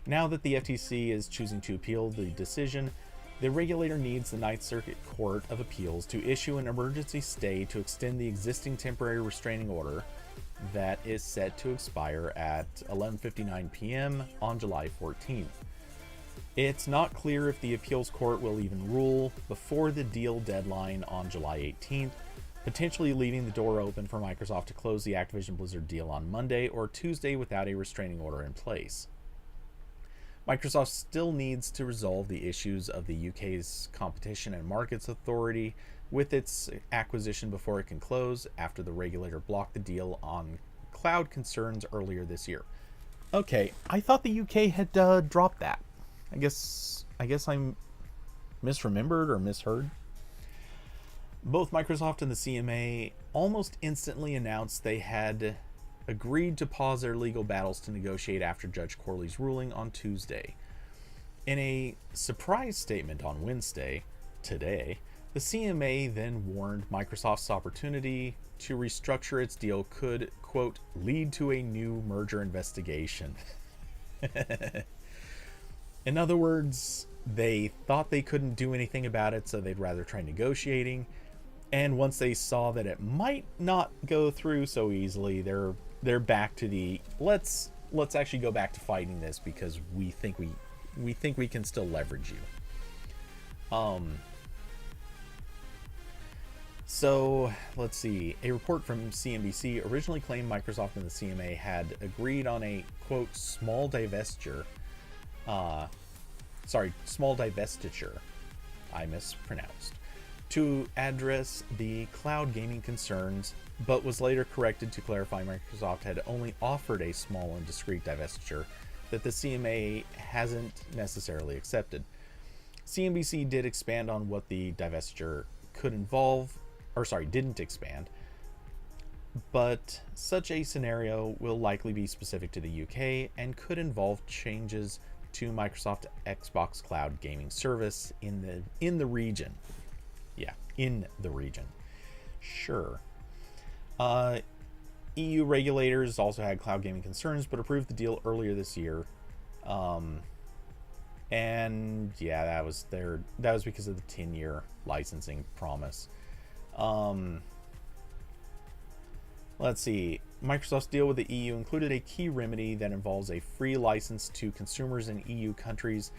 Speaker 1: Now that the FTC is choosing to appeal the decision, the regulator needs the Ninth Circuit Court of Appeals to issue an emergency stay to extend the existing temporary restraining order that is set to expire at 11:59 p.m. on July 14th. It's not clear if the appeals court will even rule before the deal deadline on July 18th, potentially leaving the door open for Microsoft to close the Activision Blizzard deal on Monday or Tuesday without a restraining order in place. Microsoft still needs to resolve the issues of the UK's Competition and Markets Authority with its acquisition before it can close, after the regulator blocked the deal on cloud concerns earlier this year. Okay, I thought the UK had dropped that. I guess I'm misremembered or misheard. Both Microsoft and the CMA almost instantly announced they had agreed to pause their legal battles to negotiate after Judge Corley's ruling on Tuesday. In a surprise statement on Wednesday, today, the CMA then warned Microsoft's opportunity to restructure its deal could, quote, lead to a new merger investigation. In other words, they thought they couldn't do anything about it, so they'd rather try negotiating. And once they saw that it might not go through so easily, they're back to the let's actually go back to fighting this because we think we can still leverage you. So let's see. A report from CNBC originally claimed Microsoft and the CMA had agreed on a, quote, small divestiture. Small divestiture. I mispronounced. To address the cloud gaming concerns, but was later corrected to clarify Microsoft had only offered a small and discrete divestiture that the CMA hasn't necessarily accepted. CNBC did expand on what the divestiture could involve, didn't expand, but such a scenario will likely be specific to the UK and could involve changes to Microsoft Xbox Cloud Gaming Service in the region. Yeah, in the region. Sure. EU regulators also had cloud gaming concerns, but approved the deal earlier this year. And yeah, that was because of the 10-year licensing promise. Let's see. Microsoft's deal with the EU included a key remedy that involves a free license to consumers in EU countries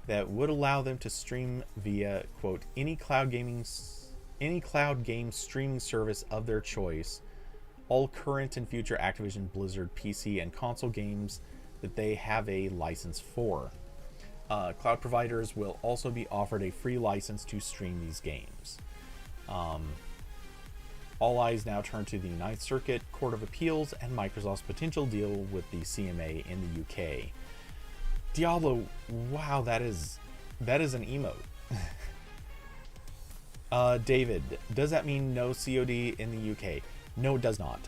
Speaker 1: that would allow them to stream via, quote, any cloud game streaming service of their choice, all current and future Activision Blizzard PC and console games that they have a license for. Cloud providers will also be offered a free license to stream these games. All eyes now turn to the Ninth Circuit Court of Appeals and Microsoft's potential deal with the CMA in the UK. Diablo, wow, that is an emote. David, does that mean no COD in the UK? No, it does not.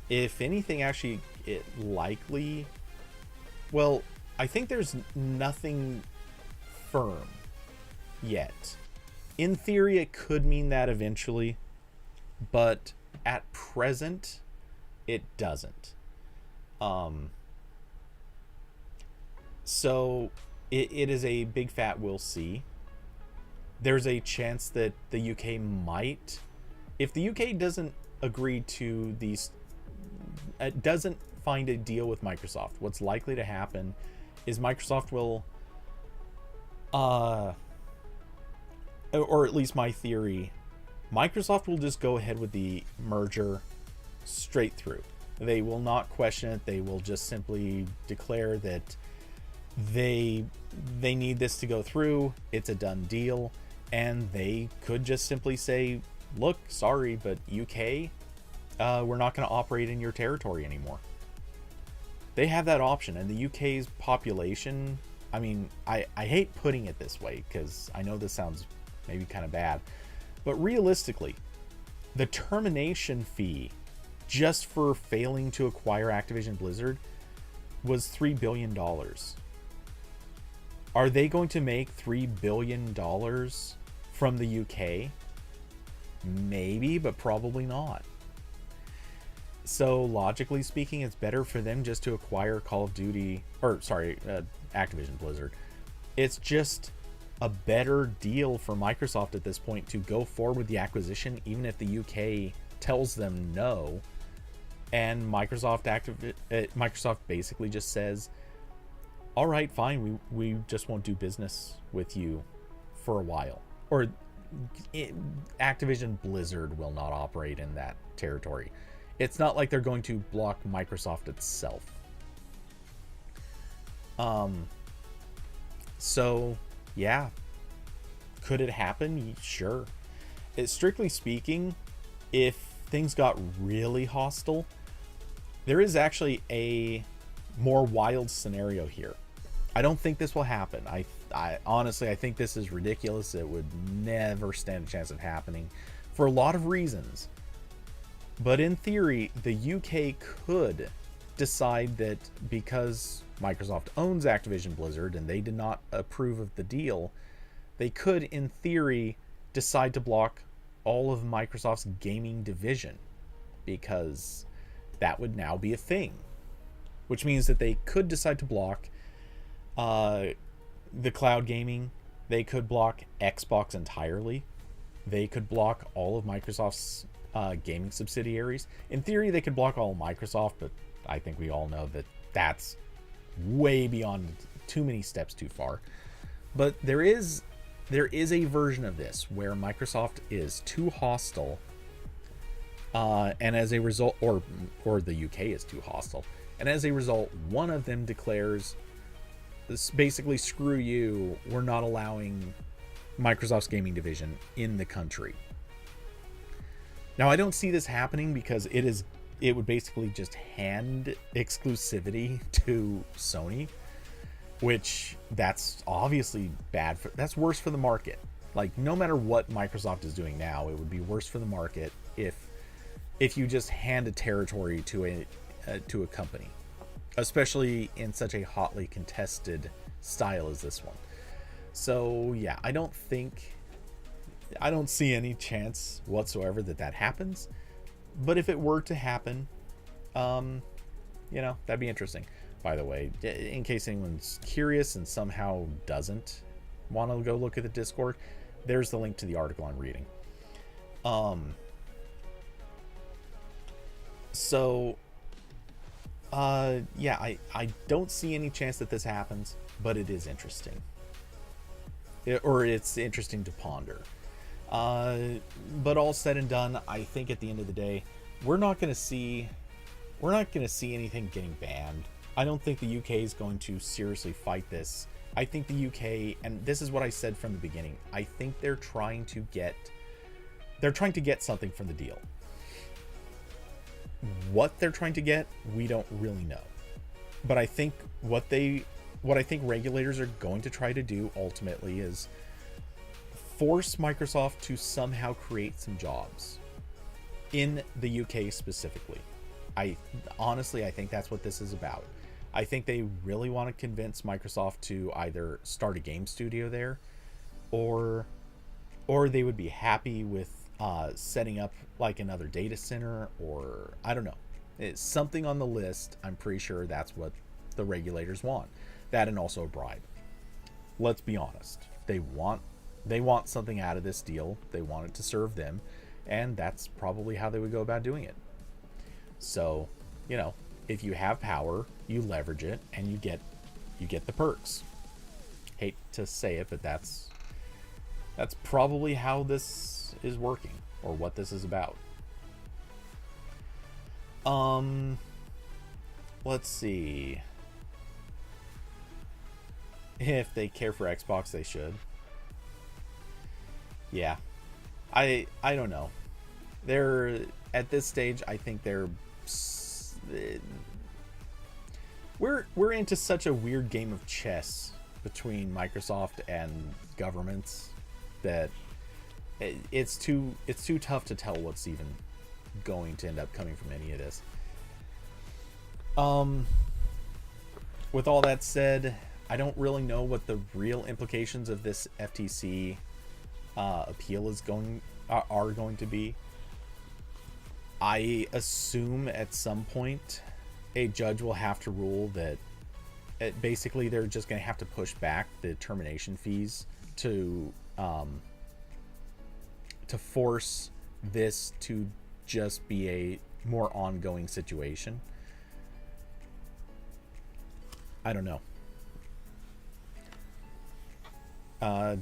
Speaker 1: If anything, actually, it likely... Well, I think there's nothing firm yet. In theory, it could mean that eventually, but at present, it doesn't. So it is a big fat we'll see. There's a chance that the UK might, if the UK doesn't agree to these, doesn't find a deal with Microsoft, what's likely to happen is Microsoft will, or at least my theory, Microsoft will just go ahead with the merger straight through. They will not question it. They will just simply declare that they need this to go through. It's a done deal. And they could just simply say, look, sorry, but UK, we're not going to operate in your territory anymore. They have that option. And the UK's population, I mean, I hate putting it this way because I know this sounds maybe kind of bad, but realistically, the termination fee just for failing to acquire Activision Blizzard was $3 billion. Are they going to make $3 billion from the UK? Maybe, but probably not. So logically speaking, it's better for them just to acquire Activision Blizzard. It's just a better deal for Microsoft at this point to go forward with the acquisition, even if the UK tells them no. And Microsoft basically just says, all right, fine, we just won't do business with you for a while. Or Activision Blizzard will not operate in that territory. It's not like they're going to block Microsoft itself. So, yeah. Could it happen? Sure. Strictly speaking, if things got really hostile, there is actually a more wild scenario here. I don't think this will happen. I honestly, I think this is ridiculous. It would never stand a chance of happening for a lot of reasons. But in theory, the UK could decide that because Microsoft owns Activision Blizzard and they did not approve of the deal, they could, in theory, decide to block all of Microsoft's gaming division, because that would now be a thing. Which means that they could decide to block the cloud gaming. They could block Xbox entirely. They could block all of Microsoft's gaming subsidiaries. In theory, they could block all of Microsoft, but I think we all know that that's way beyond, too many steps too far. But there is a version of this where Microsoft is too hostile, and as a result, or the UK is too hostile, and as a result, one of them declares, this basically, screw you, we're not allowing Microsoft's gaming division in the country. Now, I don't see this happening because it would basically just hand exclusivity to Sony, which that's obviously bad that's worse for the market. Like, no matter what Microsoft is doing now, it would be worse for the market if you just hand a territory to a company, especially in such a hotly contested style as this one. So yeah, I don't see any chance whatsoever that happens. But if it were to happen, that'd be interesting. By the way, in case anyone's curious and somehow doesn't want to go look at the Discord, there's the link to the article I'm reading. I don't see any chance that this happens, but it is interesting. It's interesting to ponder. But all said and done, I think at the end of the day, we're not going to see anything getting banned. I don't think the UK is going to seriously fight this. I think the UK, and this is what I said from the beginning, I think they're trying to get something from the deal. What they're trying to get, we don't really know. But I think what I think regulators are going to try to do ultimately is force Microsoft to somehow create some jobs in the UK specifically. I think that's what this is about. I think they really want to convince Microsoft to either start a game studio there, or they would be happy with setting up like another data center, or I don't know. It's something on the list. I'm pretty sure that's what the regulators want. That, and also a bribe. Let's be honest. They want something out of this deal. They want it to serve them, and that's probably how they would go about doing it. So, if you have power, you leverage it, and you get the perks. Hate to say it, but that's probably how this is working, or what this is about. Let's see. If they care for Xbox, they should. Yeah. I don't know. They're at this stage, I think we're into such a weird game of chess between Microsoft and governments that it's too tough to tell what's even going to end up coming from any of this. With all that said, I don't really know what the real implications of this FTC appeal are going to be. I assume at some point a judge will have to rule that basically they're just going to have to push back the termination fees to force this to just be a more ongoing situation. I don't know.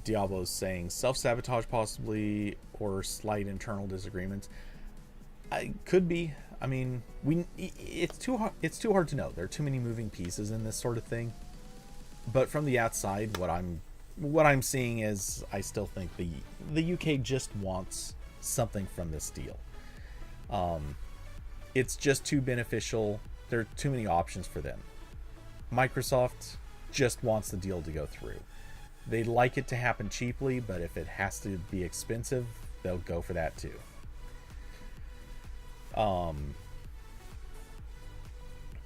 Speaker 1: Diablo's saying self-sabotage possibly, or slight internal disagreements. Could be. I mean, it's too hard to know. There are too many moving pieces in this sort of thing. But from the outside, what I'm seeing is, I still think the UK just wants something from this deal. It's just too beneficial. There are too many options for them. Microsoft just wants the deal to go through. They'd like it to happen cheaply, but if it has to be expensive, they'll go for that too.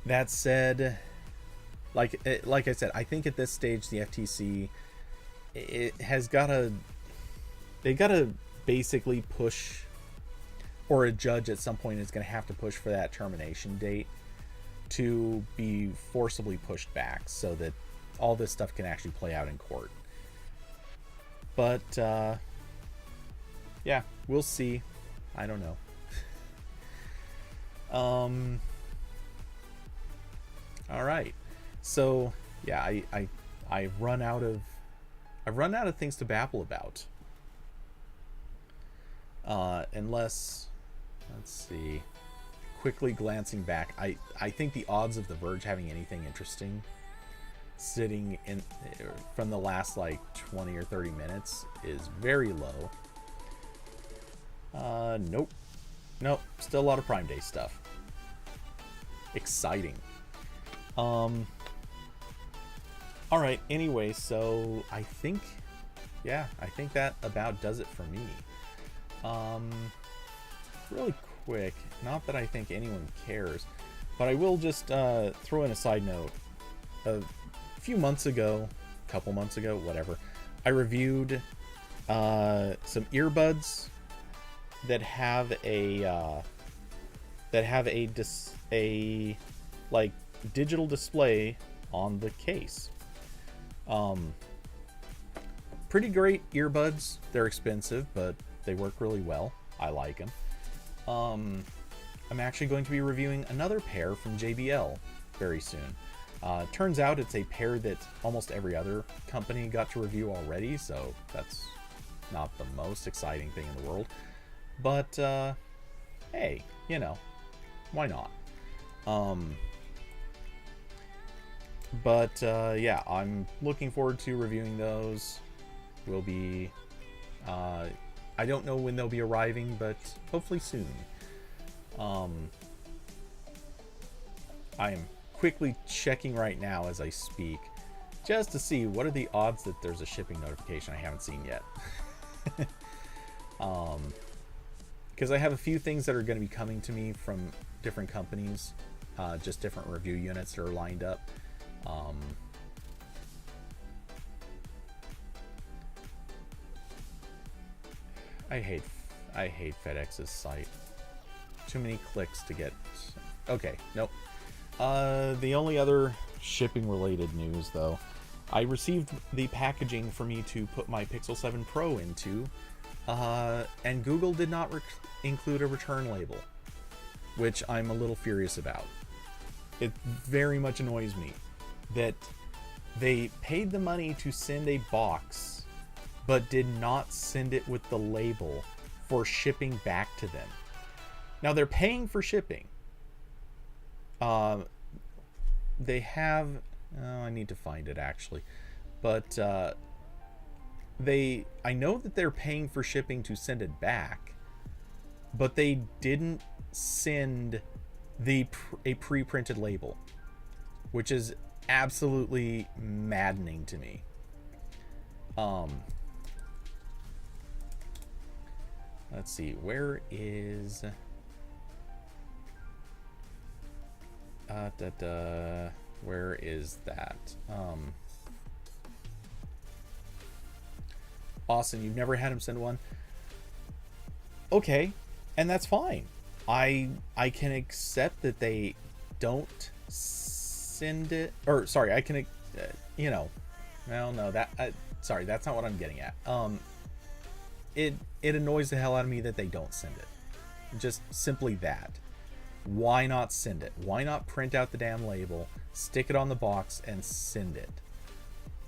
Speaker 1: That said, like I said, I think at this stage the FTC, they gotta basically push, or a judge at some point is going to have to push for that termination date to be forcibly pushed back so that all this stuff can actually play out in court. But yeah, we'll see. I don't know. All right. So yeah, I've run out of things to babble about. Unless, let's see, quickly glancing back, I think the odds of The Verge having anything interesting sitting in from the last like 20 or 30 minutes is very low. Nope, still a lot of Prime Day stuff. Exciting. All right, anyway, so I think that about does it for me. Really quick, not that I think anyone cares, but I will just throw in a side note. A couple months ago, whatever, I reviewed some earbuds that have a like digital display on the case. Pretty great earbuds. They're expensive, but they work really well. I like them. I'm actually going to be reviewing another pair from JBL very soon. Turns out it's a pair that almost every other company got to review already, so that's not the most exciting thing in the world. But hey, you know, why not? Yeah, I'm looking forward to reviewing those. Will be I don't know when they'll be arriving, but hopefully soon. I am quickly checking right now as I speak, just to see what are the odds that there's a shipping notification I haven't seen yet. Because I have a few things that are going to be coming to me from different companies, just different review units that are lined up. I hate FedEx's site. Too many clicks to get. Okay, nope. The only other shipping related news, though, I received the packaging for me to put my Pixel 7 Pro into, and Google did not include a return label, which I'm a little furious about. It very much annoys me that they paid the money to send a box but did not send it with the label for shipping back to them. Now they're paying for shipping. They have, I need to find it actually, but I know that they're paying for shipping to send it back, but they didn't send a pre-printed label, which is absolutely maddening to me. Let's see, where is where is that? Austin, you've never had him send one? Okay, and that's fine. I can accept that they don't send it, or sorry, I can, you know, well, no, that, sorry, that's not what I'm getting at. It annoys the hell out of me that they don't send it. Just simply that. Why not send it? Why not print out the damn label, stick it on the box, and send it?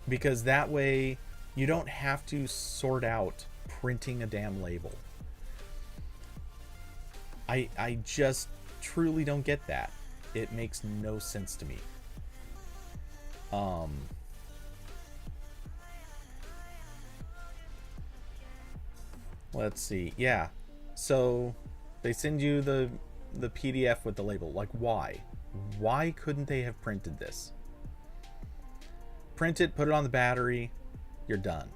Speaker 1: Because that way you don't have to sort out printing a damn label. I just truly don't get that. It makes no sense to me. Let's see. Yeah. So they send you the PDF with the label. Like, why? Why couldn't they have printed this? Print it, put it on the battery, you're done.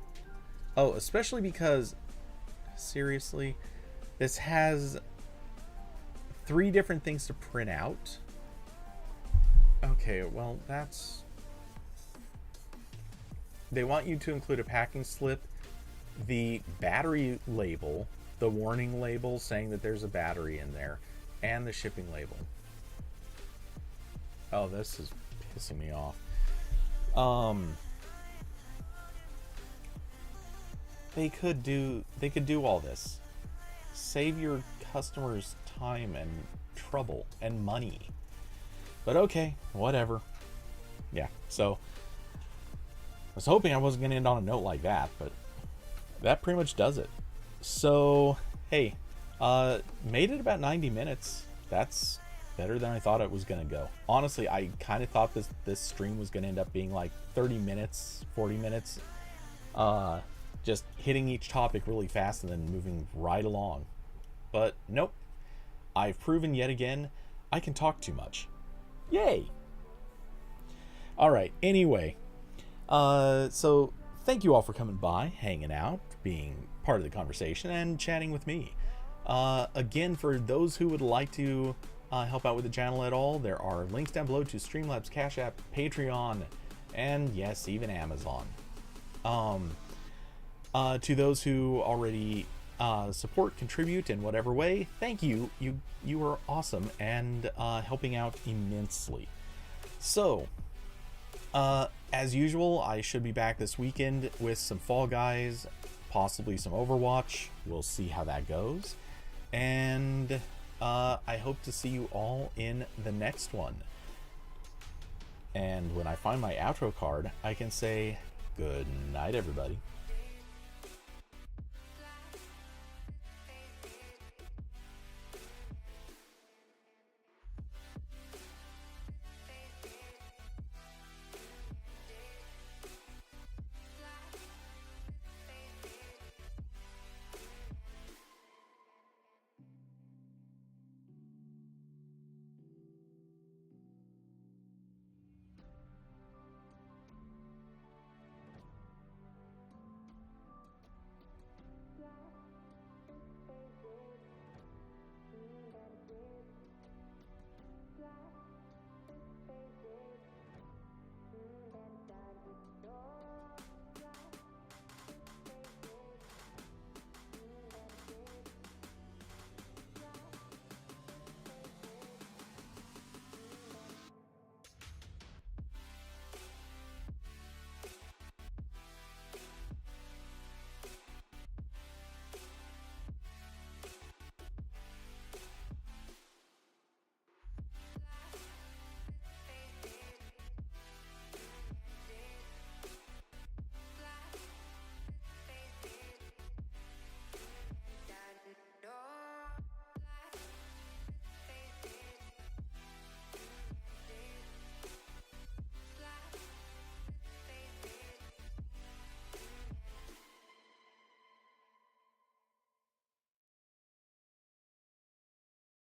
Speaker 1: Oh, especially because, seriously, this has 3 different things to print out. Okay, well, that's... They want you to include a packing slip, the battery label, the warning label saying that there's a battery in there, and the shipping label. Oh, this is pissing me off. They could do all this. Save your customers time and trouble and money. But okay, whatever. Yeah, so I was hoping I wasn't going to end on a note like that, but that pretty much does it. So, hey, made it about 90 minutes. That's better than I thought it was going to go. Honestly, I kind of thought this stream was going to end up being like 30 minutes, 40 minutes. Just hitting each topic really fast and then moving right along. But nope. I've proven yet again I can talk too much. Yay! Alright, anyway. So thank you all for coming by, hanging out, being part of the conversation, and chatting with me. Again, for those who would like to help out with the channel at all, there are links down below to Streamlabs, Cash App, Patreon, and yes, even Amazon. To those who already support, contribute in whatever way, thank you. You are awesome and helping out immensely. So, as usual, I should be back this weekend with some Fall Guys, possibly some Overwatch. We'll see how that goes. And I hope to see you all in the next one. And when I find my outro card, I can say good night, everybody.